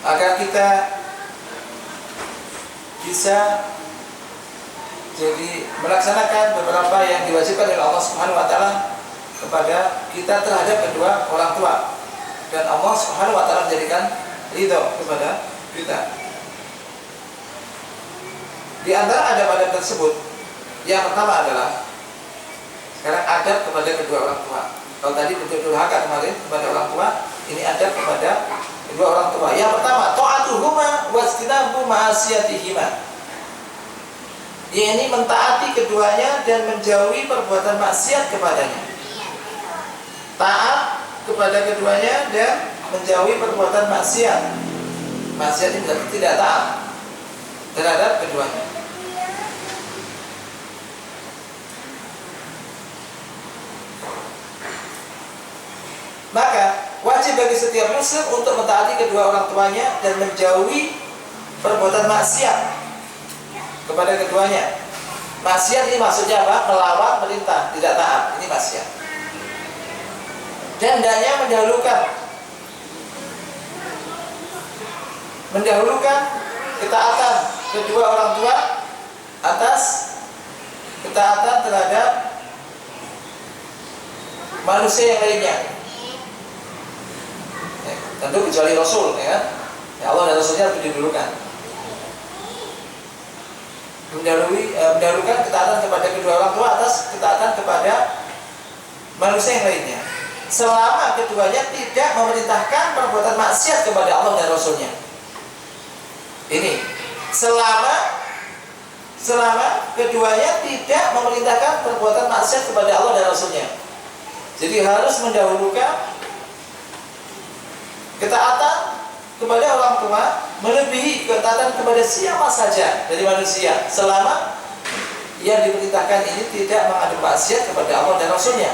Agar kita bisa jadi melaksanakan beberapa yang diwajibkan oleh Allah Subhanahu wa taala kepada kita terhadap kedua orang tua, dan Allah Subhanahu wa taala menjadikan ridho kepada kita. Di antara adab-adab tersebut, yang pertama adalah sekarang adab kepada kedua orang tua. Kalau tadi bentuk durhaka kemarin kepada orang tua, ini adab kepada kedua orang tua. Yang pertama, ta'atuhuma wastinabu ma'asiyatihima. Ini mentaati keduanya dan menjauhi perbuatan maksiat kepadanya. Taat kepada keduanya dan menjauhi perbuatan maksiat. Maksiat ini berarti tidak taat terhadap keduanya. Maka wajib bagi setiap muslim untuk mentaati kedua orang tuanya dan menjauhi perbuatan maksiat kepada keduanya. Maksiat ini maksudnya apa? Melawan perintah, tidak taat. Ini maksiat. Dan hendaknya mendahulukan ketaatan kedua orang tua atas ketaatan terhadap manusia yang lainnya. Tentu kecuali Rasul, ya. Allah dan Rasulnya harus didahulukan. Mendahulukan ketaatan kepada kedua orang tua atas ketaatan kepada manusia yang lainnya, selama keduanya tidak memerintahkan perbuatan maksiat kepada Allah dan Rasulnya. Ini selama keduanya tidak memerintahkan perbuatan maksiat kepada Allah dan Rasulnya. Jadi harus mendahulukan ketaatan kepada orang tua melebihi ketaatan kepada siapa saja dari manusia, selama yang diperintahkan ini tidak mengandung maksiat kepada Allah dan Rasulnya,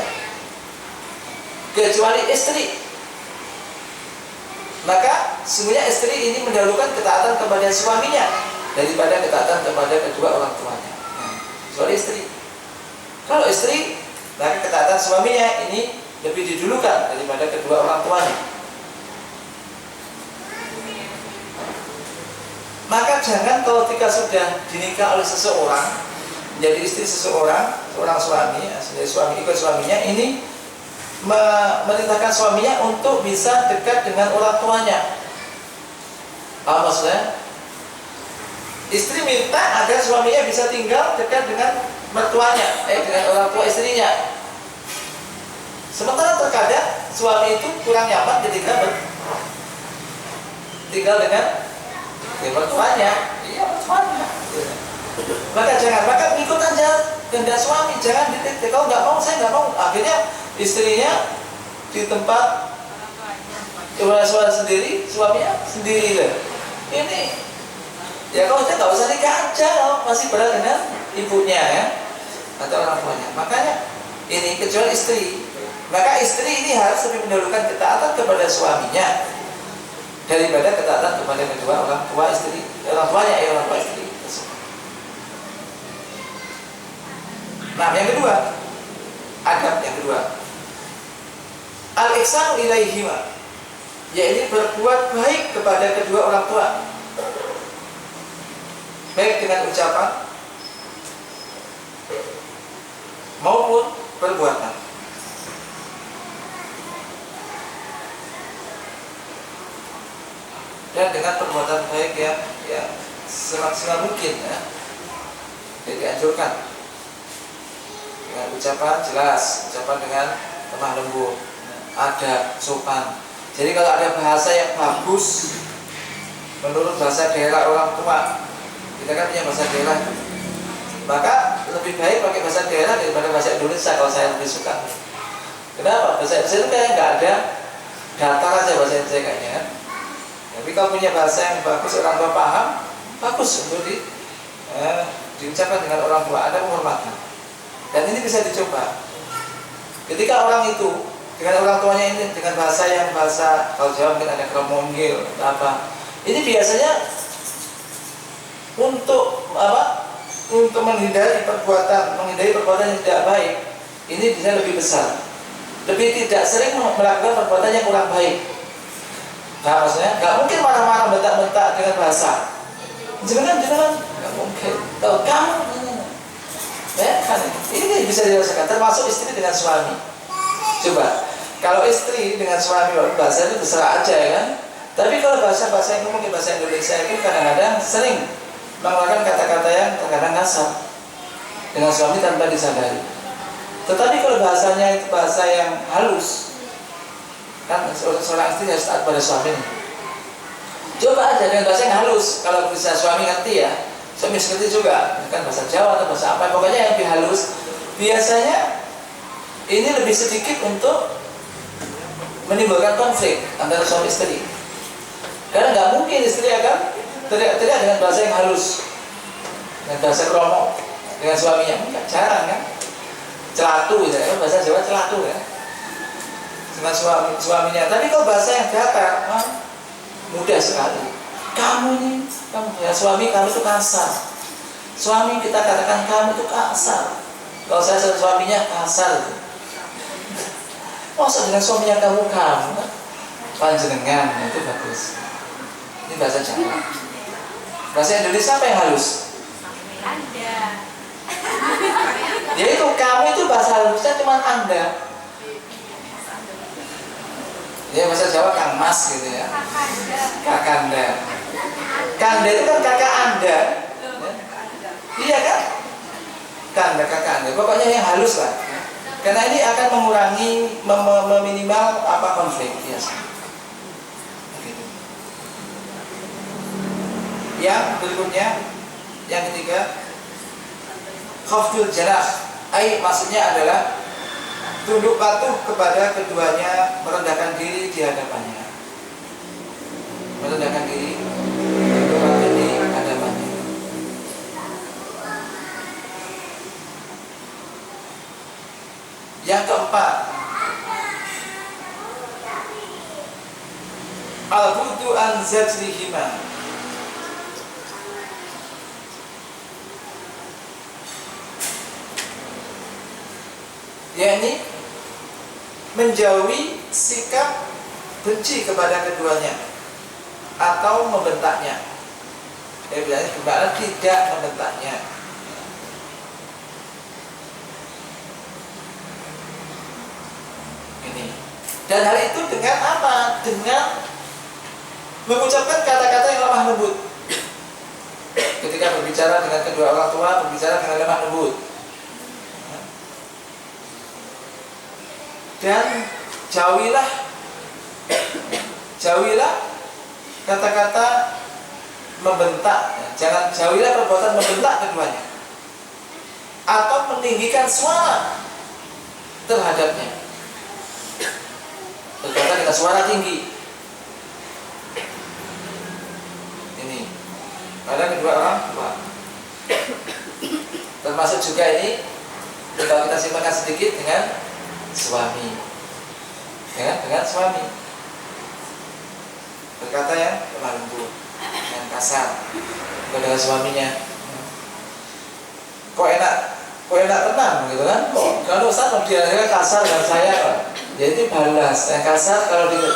kecuali istri. Maka sebenarnya istri ini mendahulukan ketaatan kepada suaminya daripada ketaatan kepada kedua orang tuanya. Kecuali istri. Kalau istri, maka ketaatan suaminya ini lebih didulukan daripada kedua orang tuanya. Maka jangan kalau ketika sudah dinikah oleh seseorang, menjadi istri seorang suami, dari suami ikut suaminya, ini memerintahkan suaminya untuk bisa dekat dengan orang tuanya. Apa maksudnya? Istri minta agar suaminya bisa tinggal dekat dengan mertuanya, dengan orang tua istrinya. Sementara terkadang suami itu kurang nyaman ketika tinggal dengan mertuanya, mertuanya. Maka ikut aja kehendak suami, jangan didikte. Kalau nggak mau, saya nggak mau. Akhirnya istrinya di tempat suami sendiri, suaminya sendiri lah. Ini, ya kalau saya nggak usah nikah aja, masih berada dengan ibunya ya, atau orang tuanya. Makanya ini kecuali istri. Maka istri ini harus lebih mendahulukan ketaatan kepada suaminya daripada ketaatan kepada kedua orang tua istri, orang tuanya, orang tua istri. Nah, yang kedua, adab yang kedua, al-ihsanu ilaihima, yaitu berbuat baik kepada kedua orang tua, baik dengan ucapan maupun perbuatan. Dan dengan perbuatan baik ya semaksimal mungkin ya, jadi dianjurkan dengan ucapan jelas, ucapan dengan lemah lembut, adab, sopan. Jadi kalau ada bahasa yang bagus menurut bahasa daerah orang tua, kita kan punya bahasa daerah, maka lebih baik pakai bahasa daerah daripada bahasa Indonesia kalau saya lebih suka. Kenapa? Bahasa Indonesia itu kayak nggak ada, datar aja bahasa Indonesia kayaknya kan. Tapi kalau punya bahasa yang bagus, orang tua paham, bagus untuk diucapkan dengan orang tua, ada penghormatan. Dan ini bisa dicoba. Ketika orang itu dengan orang tuanya ini dengan bahasa kalau Jawa mungkin ada keromonggil apa. Ini biasanya untuk menghindari perbuatan yang tidak baik, ini bisa lebih besar. Lebih tidak sering melakukan perbuatan yang kurang baik. Nah, maksudnya nggak mungkin marah-marah, bentak-bentak dengan bahasa. Jangan, nggak mungkin. Tahu kamu, ya kan? Ini bisa dirasakan. Termasuk istri dengan suami. Coba, kalau istri dengan suami bahasa itu terserah aja ya kan. Tapi kalau bahasa yang mungkin bahasa Indonesia itu kadang-kadang sering mengeluarkan kata-kata yang terkadang kasar dengan suami tanpa disadari. Tetapi kalau bahasanya itu bahasa yang halus, kan seorang istri harus taat pada suaminya. Coba aja dengan bahasa yang halus, kalau bisa suami ngerti ya, suami ngerti juga, kan bahasa Jawa atau bahasa apa, pokoknya yang lebih halus. Biasanya ini lebih sedikit untuk menimbulkan konflik antara suami istri. Karena nggak mungkin istri akan teriak-teriak dengan bahasa yang halus, dengan bahasa kromo dengan suaminya, enggak, jarang kan? Celatu gitu ya, bahasa Jawa celatu ya, dengan suaminya. Tapi kalau bahasa yang datar, mudah sekali. Kamu ya, suami kamu itu kasar. Suami kita katakan kamu itu kasar. Kalau saya suaminya kasar itu. Masa dengan suaminya kamu panjenengan, itu bagus. Ini bahasa Jawa. Bahasa Indonesia apa yang halus? Anda. Ya itu, kamu itu bahasa halusnya cuma Anda. Ya bahasa Jawa Kang Mas gitu ya. Kakanda. Kanda itu kan kakak Anda. Ya. Iya kan? Kanda, kakak Anda. Pokoknya yang halus lah. Karena ini akan mengurangi, meminimal konflik biasa. Begitu. Yang berikutnya, yang ketiga, khafdul janah. Maksudnya adalah tunduk patuh kepada keduanya, merendahkan diri di hadapannya. Merendahkan diri, tunduk patuh di hadapannya. Yang keempat, al-budu an zajrihima. Yakni menjauhi sikap benci kepada keduanya atau membentaknya. Bilangnya gimana? Tidak membentaknya. Ini. Dan hal itu dengan apa? Dengan mengucapkan kata-kata yang lemah lembut. Ketika berbicara dengan kedua orang tua, berbicara dengan lemah lembut. Dan jauhilah kata-kata membentak. Jauhilah perbuatan membentak keduanya atau meninggikan suara terhadapnya. Berkata dengan suara tinggi. Ini pada kedua orang tua. Termasuk juga ini, kalau kita simpulkan sedikit dengan suami, ya, dengan suami berkata yang lemah lembut, yang kasar dengan suaminya. Kok enak tenang gitu kan? Kalau Ustaz dia kasar dengan saya, ya itu balas. Yang kasar, kalau dia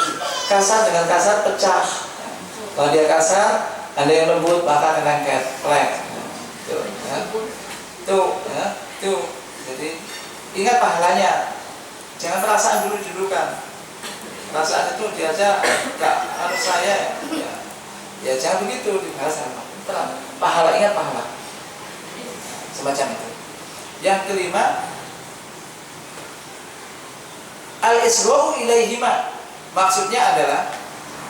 kasar dengan kasar pecah. Kalau dia kasar, ada yang lembut maka kelengket, plek. Tuh, ya. Tuh. Jadi ingat pahalanya. Jangan perasaan dulu-dulukan. Perasaan itu diajak enggak harus saya ya jangan begitu, dibahas sama pahala, ingat pahala. Semacam itu. Yang kelima, al-isra'u ilaihima. Maksudnya adalah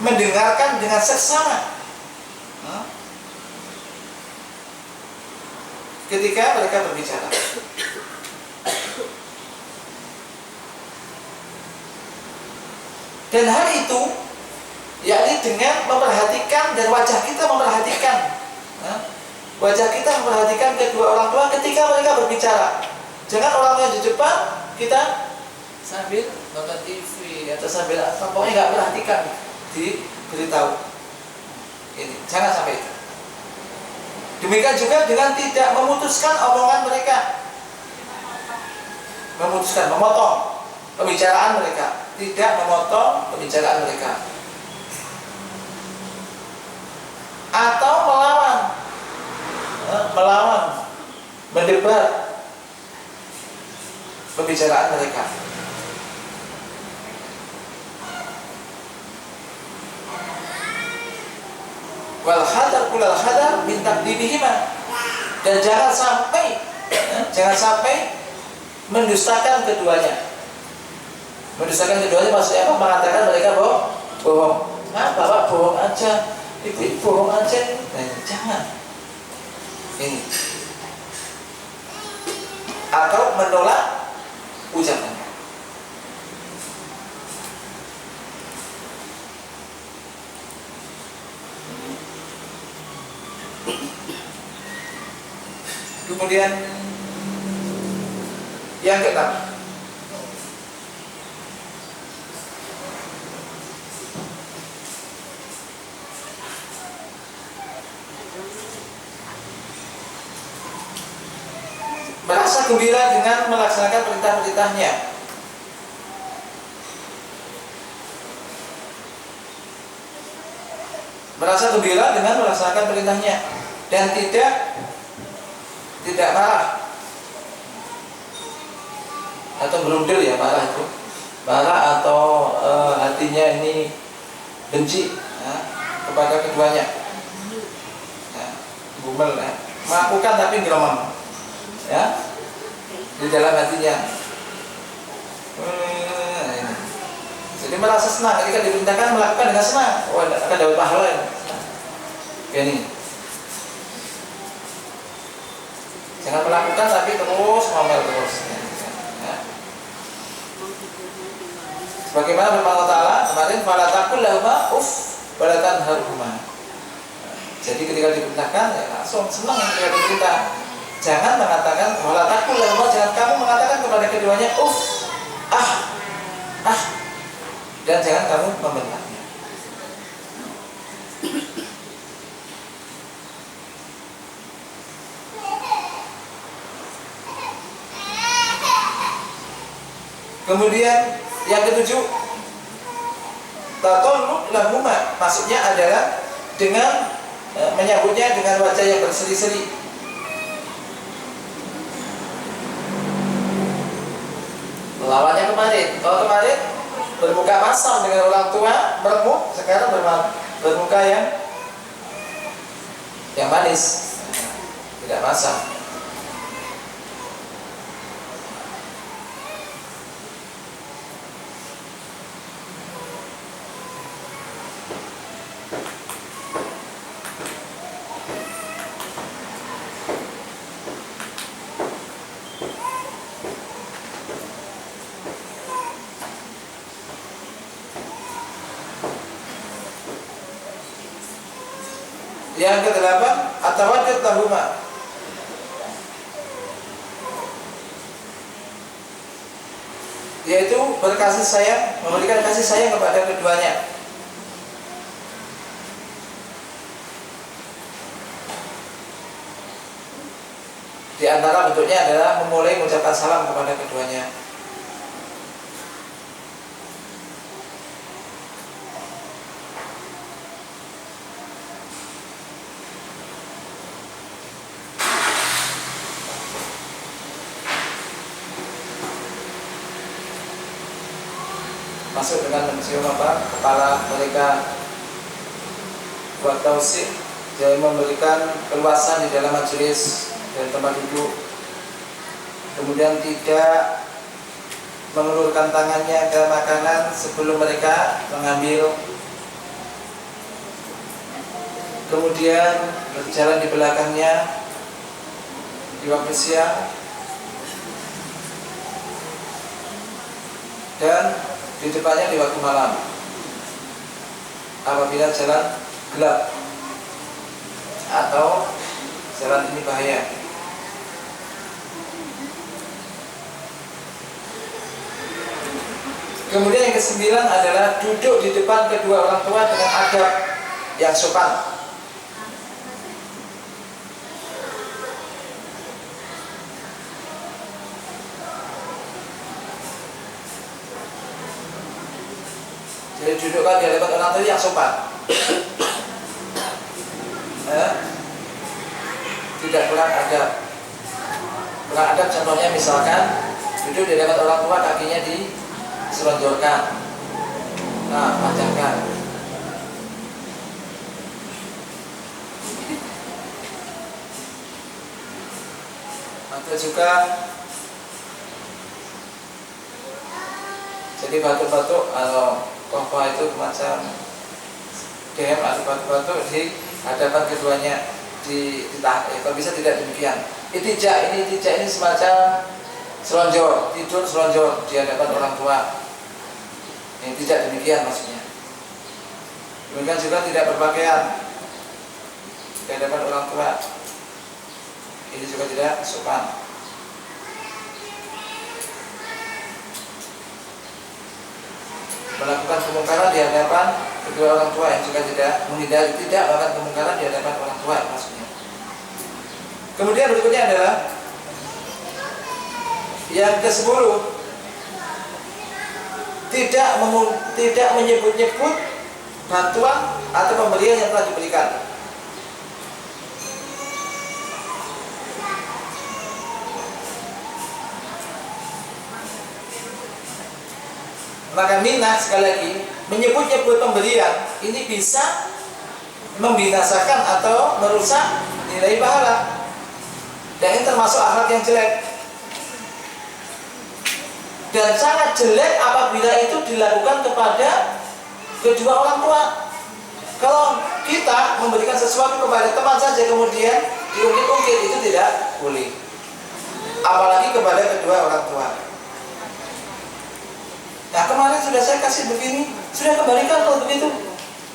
mendengarkan dengan seksama. Ketika mereka berbicara. Dan hal itu yakni dengan memperhatikan, dan wajah kita memperhatikan, kedua orang tua ketika mereka berbicara. Jangan orang tua di depan kita sambil nonton TV atau sambil apa, pokoknya nggak perhatikan, diberitahu. Ini jangan sampai itu. Demikian juga dengan tidak memutuskan omongan mereka, memotong pembicaraan mereka, tidak memotong pembicaraan mereka, atau melawan, mendebat pembicaraan mereka. Wal hadar kulal hadar min taqdimihima, dan jangan sampai mendustakan keduanya. Mendustakan keduanya maksudnya apa? Mengatakan mereka bohong. Nah, bapak bohong aja, ibu bohong aja. Nah, jangan. Ini. Atau menolak ucapan. Kemudian yang keenam, merasa gembira dengan melaksanakan perintah-perintahnya. Merasa gembira dengan melaksanakan perintahnya dan tidak marah atau berundel, ya marah itu, marah atau hatinya ini benci kepada keduanya, gumel, melakukan tapi gremeng, ya, di dalam hatinya. Jadi merasa senang ketika diperintahkan melakukan dengan senang, akan dapat pahala ini. Jangan melakukan tapi terus ngomel terus. Sebagaimana firman Allah Ta'ala kemarin, fala taqul lahuma uff wala tanharhuma. Jadi ketika diperintahkan ya langsung senang ketika diperintah. Jangan mengatakan wala taqul lahuma, jangan kamu mengatakan kepada keduanya uff, dan jangan kamu membentaknya. Kemudian yang ketujuh, tatallu lahuma, maksudnya adalah dengan menyambutnya dengan wajah yang berseri-seri. Lawannya kemarin, kalau kemarin bermuka masam dengan orang tua, beremuk, sekarang bermuka yang manis, tidak masam. Yang kedelapan, atawadud lahuma, yaitu berkasih sayang, memberikan kasih sayang kepada keduanya. Di antara bentuknya adalah memulai mengucapkan salam kepada keduanya. Masuk dengan mencium kepala mereka, buat tausih, jadi memberikan keluasan di dalam majelis dan tempat duduk. Kemudian tidak mengulurkan tangannya ke makanan sebelum mereka mengambil. Kemudian berjalan di belakangnya di waktu siang, dan di depannya di waktu malam apabila jalan gelap atau jalan ini bahaya. Kemudian yang kesembilan adalah duduk di depan kedua orang tua dengan adab yang sopan. Jadi dudukkan di hadapan orang tua yang sopan. Tidak kurang adab. Kurang adab contohnya misalkan duduk di hadapan orang tua, kakinya diselonjorkan, panjangkan. Atau juga jadi batuk-batuk atau kohwa itu macam DM atau batuk-batuk di hadapan keduanya kalau bisa tidak demikian. Itija ini semacam selonjor, tidur selonjor di hadapan orang tua. Ini tidak demikian maksudnya. Demikian juga tidak berpakaian di hadapan orang tua. Ini juga tidak sopan. Melakukan kemungkaran di hadapan kedua orang tua yang juga tidak melakukan kemungkaran di hadapan orang tua maksudnya. Kemudian berikutnya adalah yang ke-10, tidak menyebut-nyebut bantuan atau pemberian yang telah diberikan. Maka minah, sekali lagi, menyebut-nyebut pemberian ini bisa membinasakan atau merusak nilai pahala. Dan ini termasuk akhlak yang jelek. Dan sangat jelek apabila itu dilakukan kepada kedua orang tua. Kalau kita memberikan sesuatu kepada teman saja kemudian diungkit-ungkit, itu tidak boleh. Apalagi kepada kedua orang tua. Nah, kemarin sudah saya kasih begini, sudah kembalikan kalau begitu.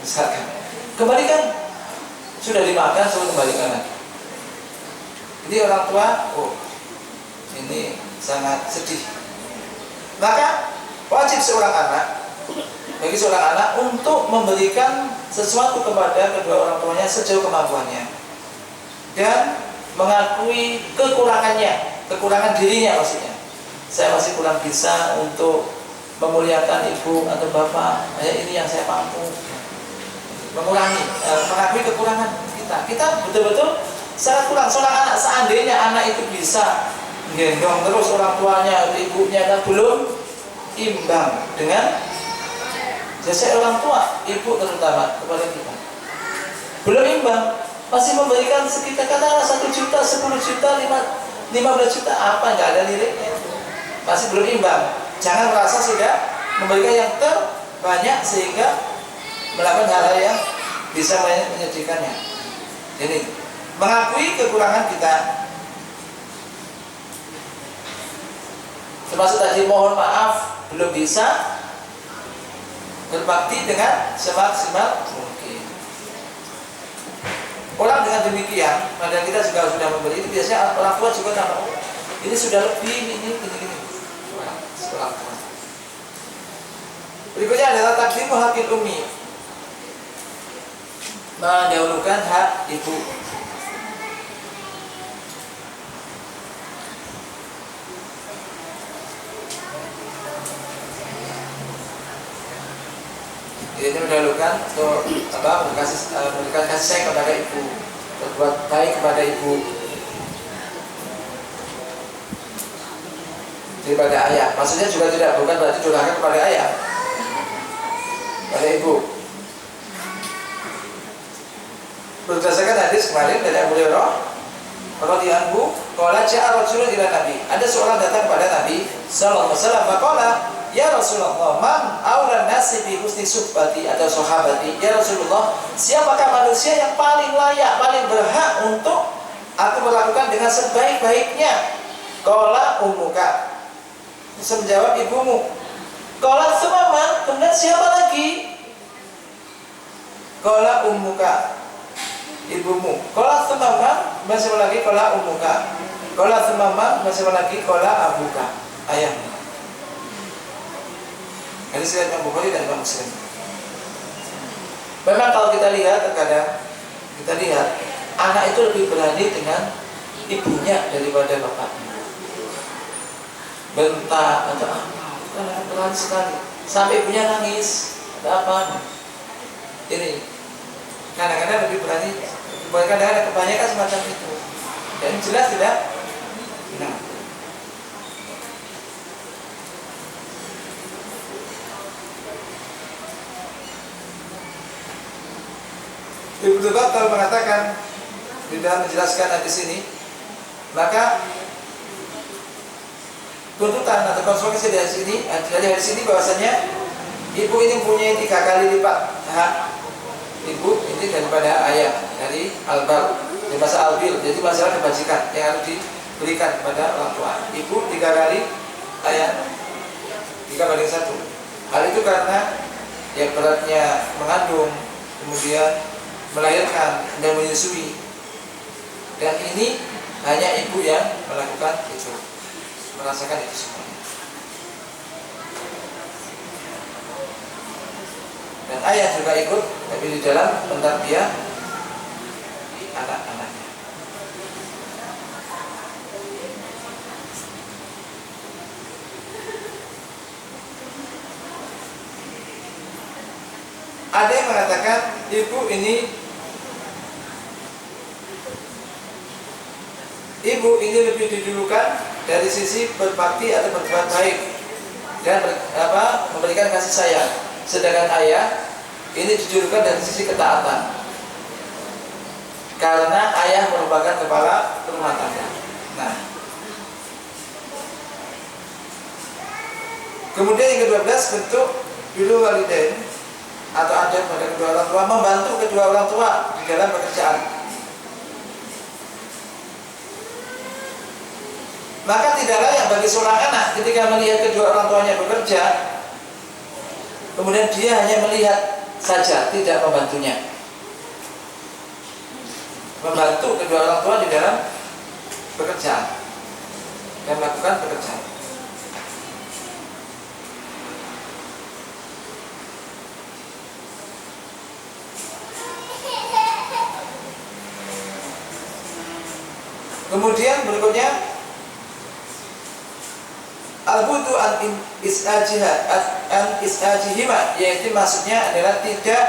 Misalkan, kembalikan. Sudah dimakan, sudah kembalikan lagi. Jadi orang tua, ini sangat sedih. Maka wajib bagi seorang anak untuk memberikan sesuatu kepada kedua orang tuanya sejauh kemampuannya dan mengakui kekurangan dirinya maksudnya. Saya masih kurang bisa untuk memuliakan ibu atau bapak, ini yang saya mampu. Mengakui kekurangan kita betul-betul sangat kurang. Seorang anak, seandainya anak itu bisa gendong terus orang tuanya atau ibunya dan belum imbang dengan jasa orang tua, ibu terutama kepada kita, belum imbang, masih memberikan sekitar katakanlah 1 juta, 10 juta, 15 juta, apa nggak ada nilainya, masih belum imbang. Jangan merasa sudah memberikan yang terbanyak sehingga melakukan hal-hal yang bisa menyedihkannya. Jadi mengakui kekurangan kita, termasuk tadi mohon maaf belum bisa berbakti dengan semaksimal mungkin. Orang dengan demikian, padahal kita juga sudah memberi, itu biasanya orang tua juga tahu ini sudah lebih, ini gini. Orang tua. Berikutnya adalah takdimu hakil ummi, mendahulukan hak ibu. Ini mendahulukan untuk memberikan kasih sayang kepada ibu, berbuat baik kepada ibu daripada ayah. Maksudnya juga bukan berarti durhaka kepada ayah, pada ibu. Berdasarkan hadis kemarin dari Abu Hurairah radhiyallahu anhu, qala ja'a rajulun ila Nabi. Ada seorang datang kepada Nabi sallallahu alaihi wasallam, faqala ya Rasulullah, man awlan nasi bi husni suhbati atau sahabati. Ya Rasulullah, siapakah manusia yang paling layak, paling berhak untuk aku melakukan dengan sebaik-baiknya? Qala ummuka. Bisa menjawab ibumu. Qala tsumma, kemudian siapa lagi? Qala ummuka, ibumu. Qala tsumma, masih lagi qala ummuka. Qala tsumma, masih lagi qala abuka, ayahmu. Ini riwayat Imam Bukhari dan Imam Muslim. Memang kalau kita lihat terkadang anak itu lebih berani dengan ibunya daripada bapaknya. Bentak atau apa, berani sekali sampai ibunya nangis. Ada apa? Ini kadang-kadang lebih berani, kadang-kadang kebanyakan semacam itu. Dan jelas tidak benar. Ibnu Battal mengatakan di dalam menjelaskan hadis ini, maka tuntutan atau konsekuensi dari hadis ini bahwasanya ibu ini mempunyai 3 kali lipat hak ibu ini daripada ayah dari albal, dari masa albil, jadi masalah kebajikan yang harus diberikan kepada orang tua. Ibu 3 kali, ayah 3/1. Hal itu karena ya beratnya mengandung, kemudian melahirkan dan menyusui, dan ini hanya ibu yang melakukan itu, merasakan itu semuanya. Dan ayah juga ikut, tapi di dalam mentarbiyah anak-anaknya. Ada yang mengatakan ibu ini lebih didulukan dari sisi berbakti atau berbuat baik dan memberikan kasih sayang, sedangkan ayah ini didulukan dari sisi ketaatan karena ayah merupakan kepala rumah tangga. Nah, kemudian yang ke-12, bentuk biru walidain atau adab pada kedua orang tua, membantu kedua orang tua di dalam pekerjaan. Maka tidak layak bagi seorang anak ketika melihat kedua orang tuanya bekerja, kemudian dia hanya melihat saja, tidak membantunya. Membantu kedua orang tua di dalam pekerjaan dan melakukan pekerjaan. Kemudian berikutnya al-budu an is'ajihima, yaitu maksudnya adalah tidak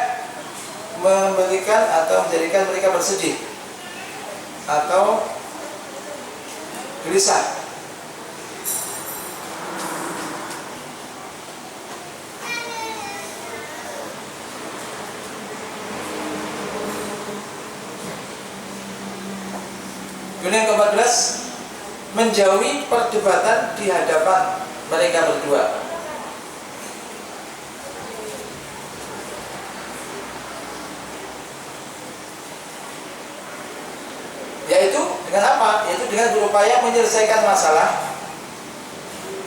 memberikan atau menjadikan mereka bersedih atau gelisah. Kemudian yang ke-14, menjauhi perdebatan di hadapan mereka berdua. Yaitu dengan apa? Yaitu dengan berupaya menyelesaikan masalah,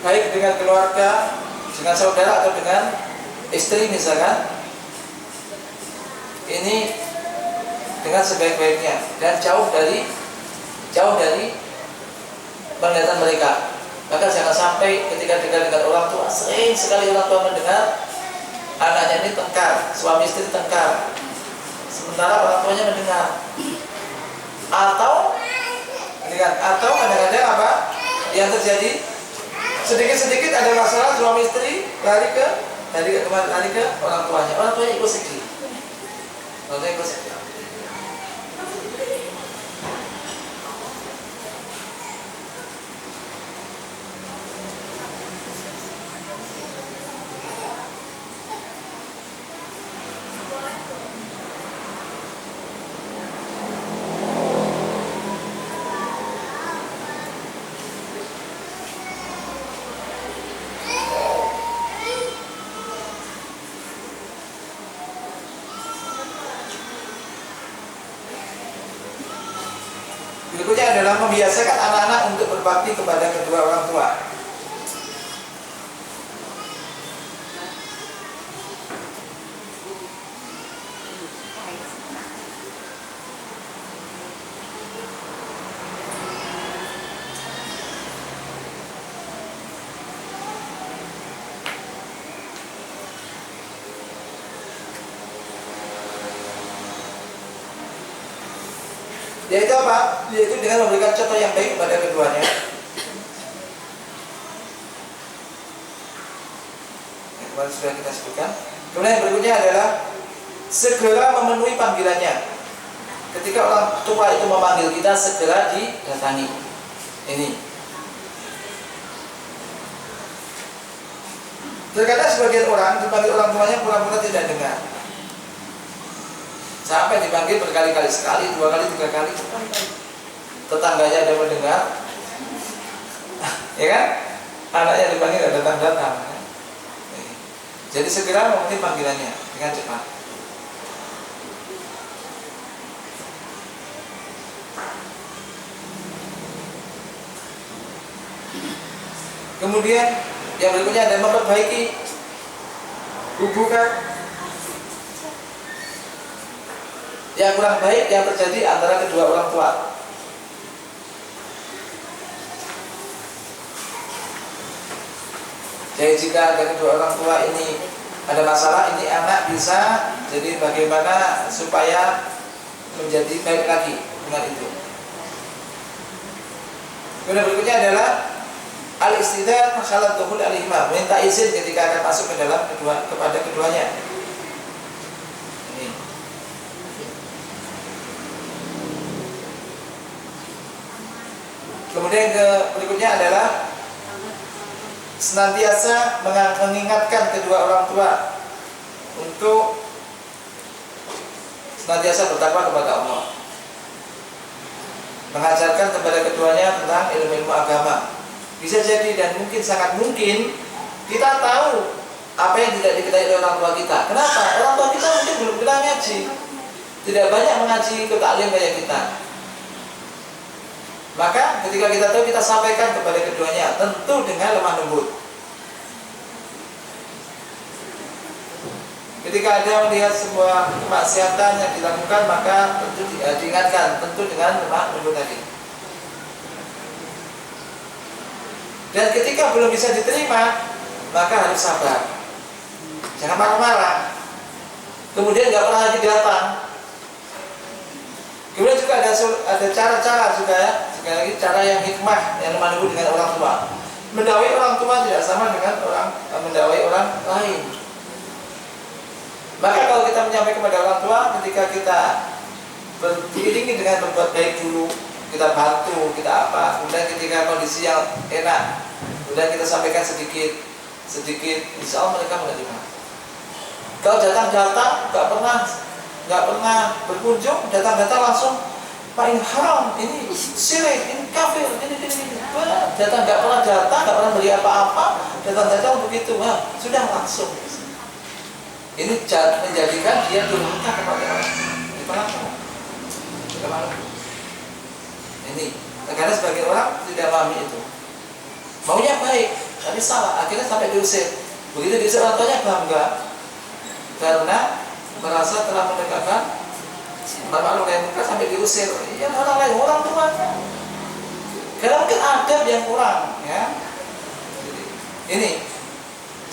baik dengan keluarga, dengan saudara atau dengan istri misalkan. Ini dengan sebaik-baiknya dan jauh dari penglihatan mereka. Maka jangan sampai ketika dekat dengan orang tua, sering sekali orang tua mendengar anaknya ini tengkar, suami istri tengkar, sementara orang tuanya mendengar. Atau kadang-kadang apa yang terjadi, sedikit-sedikit ada masalah suami istri lari ke orang tuanya ikut sedih. Berikutnya adalah membiasakan anak-anak untuk berbakti kepada kedua orang tua. Yaitu apa? Yaitu dengan memberikan contoh yang baik kepada keduanya. Yang kemarin sudah kita sebutkan. Kemudian yang berikutnya adalah segera memenuhi panggilannya. Ketika orang tua itu memanggil kita, segera didatangi. Ini. Terkadang sebagian orang dipanggil orang tuanya pura-pura tidak dengar. Sampai dipanggil berkali-kali, sekali, 2 kali, 3 kali. Tetangganya ada mendengar, ya kan? Anaknya dipanggil ada datang-datang. Jadi segera memenuhi panggilannya dengan cepat. Kemudian yang berikutnya adalah memperbaiki hubungan yang kurang baik yang terjadi antara kedua orang tua. Jadi jika ada kedua orang tua ini ada masalah, ini anak bisa jadi bagaimana supaya menjadi baik lagi dengan itu. Kemudian berikutnya adalah al-istidhan khalatuhul alihma, minta izin ketika akan masuk ke dalam kepada keduanya. Ini. Kemudian berikutnya adalah senantiasa mengingatkan kedua orang tua untuk senantiasa bertakwa kepada Allah, mengajarkan kepada keduanya tentang ilmu-ilmu agama. Bisa jadi dan mungkin sangat mungkin kita tahu apa yang tidak diketahui oleh orang tua kita. Kenapa? Orang tua kita mungkin belum pernah ngaji, tidak banyak mengaji ke taklim kayak kita. Maka ketika kita tahu, kita sampaikan kepada keduanya, tentu dengan lemah lembut. Ketika ada melihat sebuah kemaksiatan yang dilakukan, maka tentu diingatkan, tentu dengan lemah lembut tadi. Dan ketika belum bisa diterima, maka harus sabar. Jangan marah-marah. Kemudian nggak pernah lagi datang. Kemudian juga ada cara-cara juga ya, sekali lagi cara yang hikmah yang lemah lembut dengan orang tua. Mendawai orang tua tidak sama dengan mendawai orang lain. Maka kalau kita menyampaikan kepada orang tua, ketika kita diiringi dengan berbuat baik dulu, kita bantu, kita apa, kemudian ketika kondisi yang enak, kemudian kita sampaikan sedikit, insya Allah mereka menerima. Kalau datang-datang nggak pernah berkunjung, datang-datang langsung, Pak ini haram, ini syirik, ini kafir, ini. Datang nggak pernah beli apa-apa, datang-datang begitu, sudah langsung. Ini menjadikan dia durhaka kepada orang. Ini karena sebagian orang tidak memahami itu, maunya baik tapi salah, akhirnya sampai diusir. Begitu diusir, orang tuanya bangga karena merasa telah menegakkan maklum yang muka sampai diusir. Ya orang lain, orang tuanya, karena mungkin adab yang kurang ya. Ini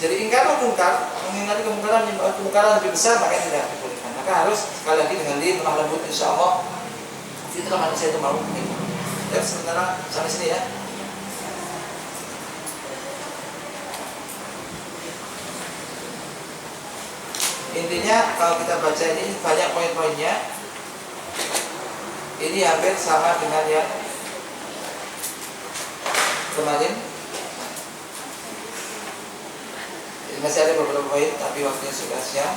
jadi ingkar mungkar, mengingkari kemungkaran lebih besar, makanya tidak dibolehkan. Maka harus sekali lagi dengan lemah lembut, insya Allah. Itulah manusia itu mau. Ya, sementara sampai sini ya. Intinya kalau kita baca ini banyak poin-poinnya. Ini hampir sama dengan yang kemarin. Masih ada beberapa poin, tapi waktunya sudah siang.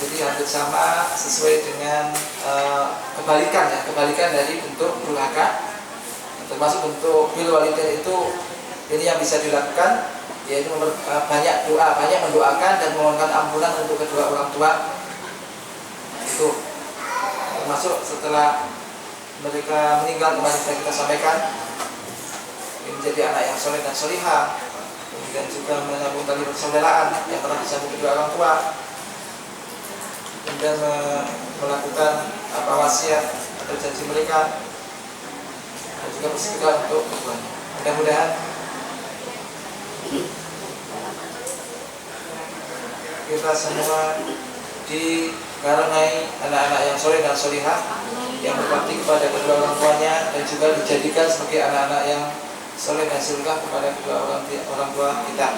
Jadi hampir sama, sesuai dengan kebalikan dari bentuk durhaka. Termasuk bentuk bil walidain itu, ini yang bisa dilakukan, yaitu banyak doa, banyak mendoakan dan memohonkan ampunan untuk kedua orang tua. Itu termasuk setelah mereka meninggal, kemarin kita sampaikan, ini menjadi anak yang soleh dan solihah, kemudian juga menyambung tali persaudaraan yang pernah disambung kedua orang tua, kemudian melakukan wasiat atau janji mereka, dan juga bersedekah untuk keduanya. Mudah-mudahan kita semua dikarenai anak-anak yang soleh dan solihah, yang berbakti kepada kedua orang tuanya, dan juga dijadikan sebagai anak-anak yang soleh dan solihah kepada kedua orang tua kita.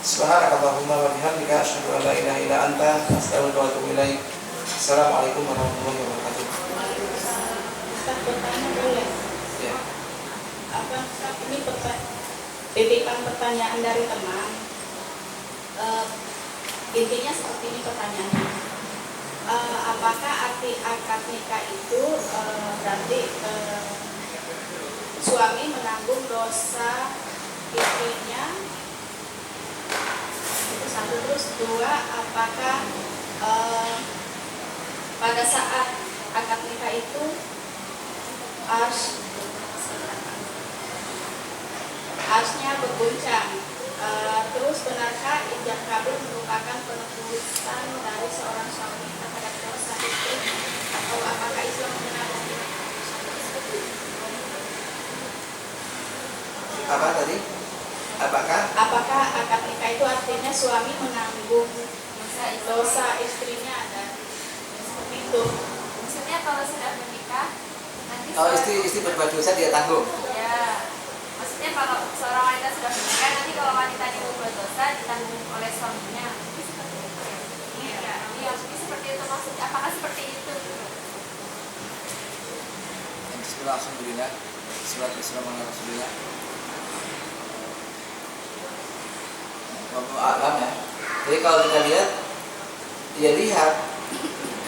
Subhanakallahumma wa bihamdika asyhadu an la ilaha illa anta astaghfiruka wa atubu ilaik. Assalamualaikum warahmatullahi wabarakatuh. Ustaz, bertanya boleh? Ya. Apa Ustaz, ini titipan pertanyaan dari teman. Intinya seperti ini pertanyaannya. Apakah arti akad nikah itu berarti suami menanggung dosa istrinya? Itu satu. Terus dua, apakah pada saat akad nikah itu arsnya berguncang? Terus benarkah ijab kabul merupakan penebusan dari seorang suami terhadap dosa istri, atau apakah Islam membenarkan? Apa tadi? Apakah akad nikah itu artinya suami menanggung dosa istrinya, dan seperti itu? Maksudnya kalau sudah menikah nanti kalau istri berbuat dosa dia tanggung? ya, maksudnya kalau seorang wanita sudah menikah nanti kalau wanita ini berbuat dosa ditanggung oleh suaminya. Itu seperti itu ya? Iya, maksudnya seperti itu. Maksudnya apakah seperti itu? Alhamdulillah. Bismillahirrahmanirrahim. Wallahu a'lam ya. Jadi kalau kita lihat, dia lihat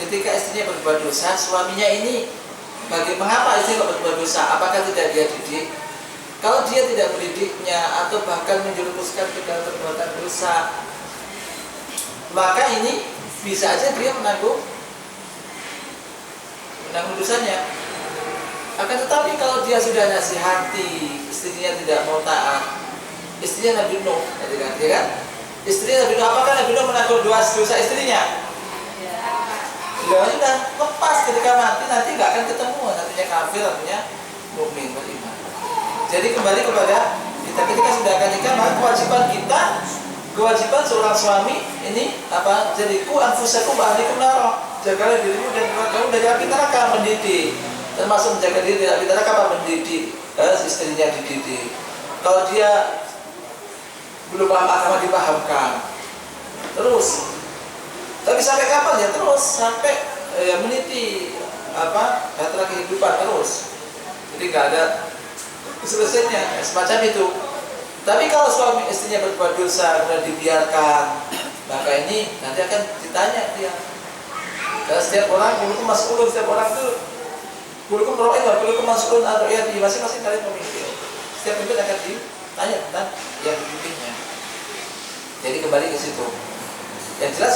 ketika istrinya berbuat dosa, suaminya ini mengapa istri berbuat dosa? Apakah tidak dia didik? Kalau dia tidak mendidiknya atau bahkan menjerumuskan ke dalam perbuatan dosa, maka ini bisa aja dia menanggung dosanya. Akan tetapi kalau dia sudah nasihati, istrinya tidak mau taat, istrinya Nabi Nuh, ya kan? Istrinya Nabi Nuh, apakah Nabi Nuh menanggung dosa istrinya? Ya sudah, lepas ketika mati nanti nggak akan ketemu, nantinya kafir, artinya mukmin beriman. Jadi kembali kepada kita, ketika sudah akan nikah, maka kewajiban seorang suami ini apa? Jadiku anfusakum ahlikum nar. Jagalah dirimu dan keluargamu dari api neraka. Mendidik, termasuk menjaga diri dari api neraka apa? Mendidik, istrinya dididik. Kalau dia belum paham agama dipahamkan. Terus, tapi sampai kapan ya? Terus sampai meniti apa? Bahtera kehidupan terus. Jadi nggak ada selesainya, semacam itu. Tapi kalau suami istrinya berbuat dosa kemudian dibiarkan, maka ini nanti akan ditanya dia. Dan setiap orang kulukum mas'ulun, setiap orang itu kulukum ra'in, kulukum mas'ulun an ra'iyati, masing-masing kalian pemimpin. Setiap pemimpin akan ditanya tentang yang dipimpinnya. Jadi kembali ke situ. Yang jelas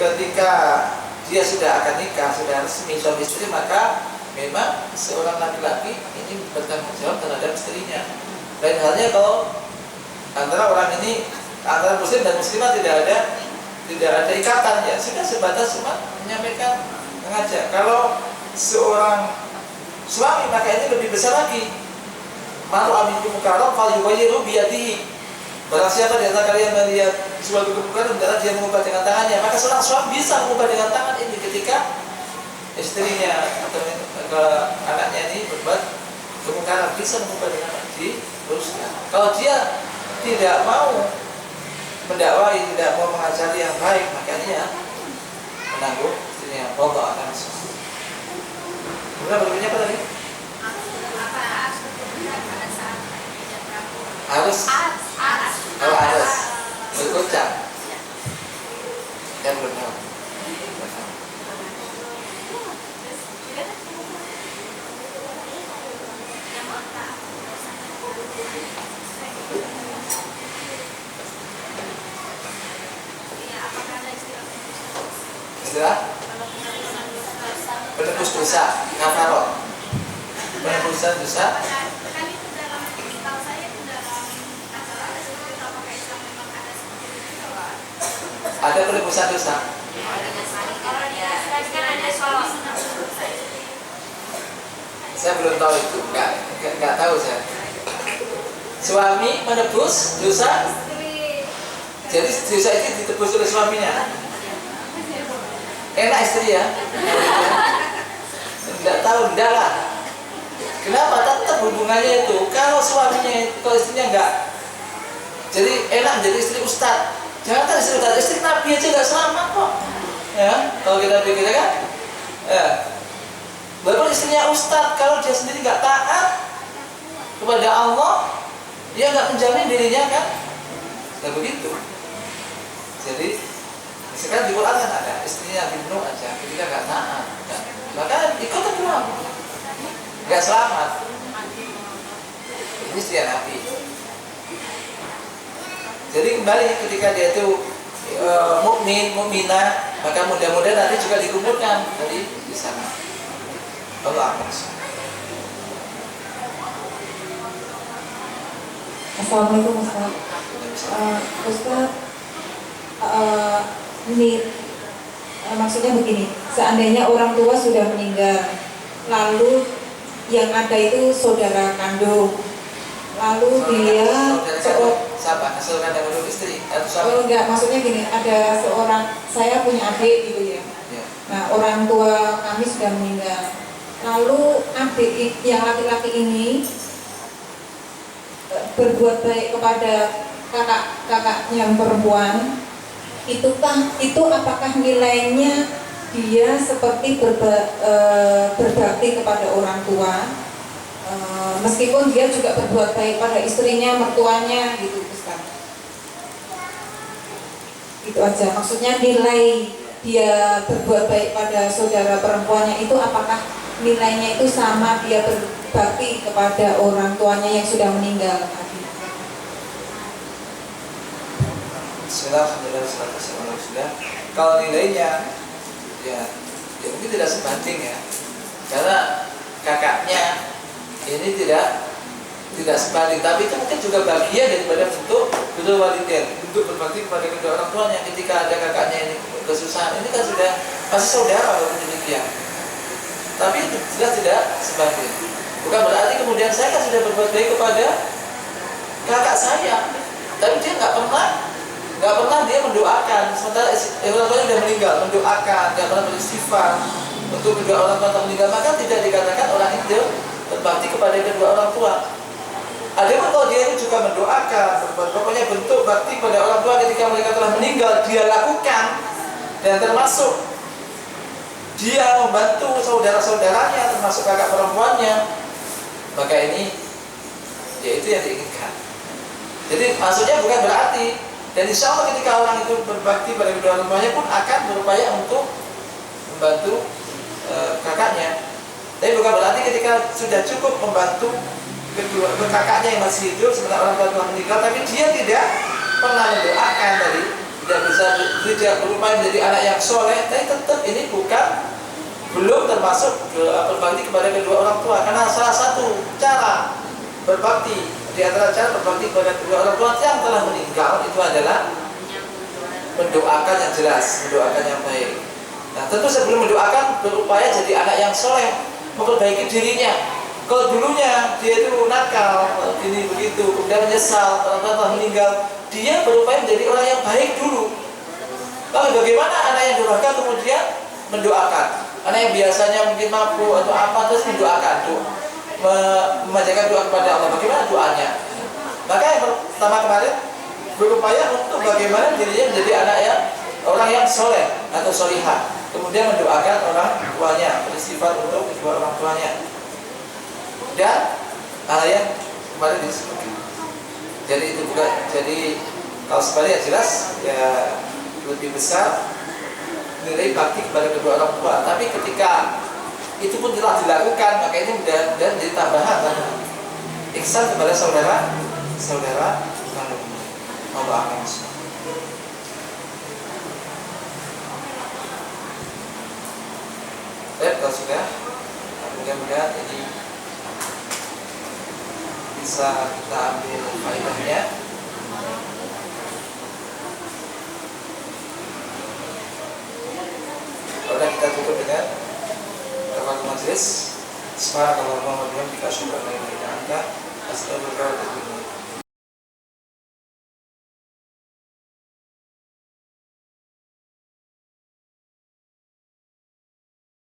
ketika dia sudah akan nikah, sudah resmi suami istri, maka memang seorang laki-laki ini bertanggung jawab terhadap istrinya. Lain halnya kalau antara orang ini, antara muslim dan muslimah tidak ada ikatan, ya sudah sebatas cuma menyampaikan, mengajak. Kalau seorang suami, maka ini lebih besar lagi. Maru aminkum mukarram fal yughayyiru biyadihi. Barang siapa di antara kalian melihat suatu kemungkaran, hendaklah dia mengubah dengan tangannya. Maka seorang suami bisa mengubah dengan tangan ini ketika istrinya atau anaknya ini berbuat kemungkaran, bisa mengubah dengan diluruskan. Kalau dia tidak mau mendakwai, tidak mau mengajari yang baik, maka dia menanggung istrinya. Allah akan sesuatu. Kemudian berikutnya apa tadi? Harus kalau harus bergocang. Saya belum tahu. Istilah penebus dosa, kafarot. Penebusan dosa. Ada penebusan dosa. Saya belum tahu itu, nggak tahu saya. Suami menebus dosa, jadi dosa itu ditebus oleh suaminya. Enak istri ya? Nggak tahu, enggak lah. Kenapa? Tetap hubungannya itu. Kalau suaminya, kalau istrinya nggak Jadi enak jadi istri ustaz. Jangan istri ustaz, istri Nabi aja nggak selamat kok. Ya, kalau kita pikir kan, ya. Walaupun istrinya ustaz, kalau dia sendiri nggak taat kepada Allah, dia nggak menjamin dirinya kan, nggak begitu. Jadi sekarang di Quran kan ada istrinya Nabi Nuh aja, ketika nggak taat, kan? Maka ikut tenggelam, nggak selamat. Ini istri Nabi. Jadi kembali ketika dia itu mukminah, maka mudah-mudahan nanti juga dikumpulkan di sana. Allah akan. Assalamualaikum Ustaz. Ustaz, maksudnya begini, seandainya orang tua sudah meninggal, lalu yang ada itu saudara kandung, lalu dia siapa? Saudara kandung istri atau suami? Oh enggak, maksudnya gini, ada seorang, saya punya adik gitu ya. Nah, orang tua kami sudah meninggal. Lalu adik yang laki-laki ini berbuat baik kepada kakak yang perempuan. Itu apakah nilainya dia seperti berbakti kepada orang tua, meskipun dia juga berbuat baik pada istrinya, mertuanya gitu Ustaz. Itu aja, maksudnya nilai dia berbuat baik pada saudara perempuannya itu apakah nilainya itu sama dia berbakti kepada orang tuanya yang sudah meninggal tadi. Bismillahirrahmanirrahim. Kalau nilainya ya mungkin tidak sebanding ya, karena kakaknya ini tidak sebanding, tapi itu mungkin juga bagian daripada bentuk birrul walidain, bentuk berbakti kepada kedua orang tuanya. Ketika ada kakaknya ini kesusahan, ini kan sudah pasti saudara walaupun demikian, tapi itu jelas tidak sebanding. Bukan berarti kemudian saya kan sudah berbuat baik kepada kakak saya, tapi dia nggak pernah dia mendoakan, sementara orang tuanya sudah meninggal, mendoakan, nggak pernah beristighfar untuk kedua orang tua yang meninggal, maka tidak dikatakan orang itu berbakti kepada kedua orang tua. Adapun kalau dia ini juga mendoakan, pokoknya bentuk bakti pada orang tua ketika mereka telah meninggal dia lakukan, dan termasuk dia membantu saudara-saudaranya, termasuk kakak perempuannya, maka ini yaitu yang diinginkan. Jadi maksudnya bukan berarti, dan insya Allah ketika orang itu berbakti pada kedua orang tuanya pun akan berupaya untuk membantu kakaknya. Tapi bukan berarti ketika sudah cukup membantu kedua kakaknya yang masih hidup sementara orang tua telah meninggal, tapi dia tidak pernah mendoakan tadi, tidak berupaya menjadi anak yang soleh, tapi tetap ini belum termasuk berbakti kepada kedua orang tua. Karena salah satu cara berbakti di antara cara berbakti kepada kedua orang tua yang telah meninggal itu adalah mendoakan yang jelas, mendoakan yang baik. Nah, tentu sebelum mendoakan berupaya jadi anak yang soleh, memperbaiki dirinya. Kalau dulunya dia itu nakal, ini begitu, kemudian menyesal, orang tua telah meninggal, dia berupaya menjadi orang yang baik dulu. Lalu bagaimana anak yang durhaka kemudian mendoakan? Anak yang biasanya mungkin mabuk atau apa terus mendoakan, memanjatkan doa kepada Allah. Bagaimana doanya? Maka yang pertama kemarin berupaya untuk bagaimana dirinya menjadi orang yang soleh atau solihah, kemudian mendoakan orang tuanya, beristighfar untuk kedua orang tuanya. Dan hal yang kemarin disebutkan. Jadi itu juga, jadi kalau sebaliknya jelas ya lebih besar nilai bakti kepada kedua orang tua. Tapi ketika itu pun telah dilakukan, maka ini mudah-mudahan jadi tambahan ihsan kepada saudara kandung. Allah akan. Baik, kalau sudah, mudah-mudahan ini bisa kita ambil faedahnya. Sudah kita tutup dengan kafaratul majelis. Subhanallah wa bihamdihi asyhadu an la ilaha illa anta astaghfiruka wa atubu ilaik.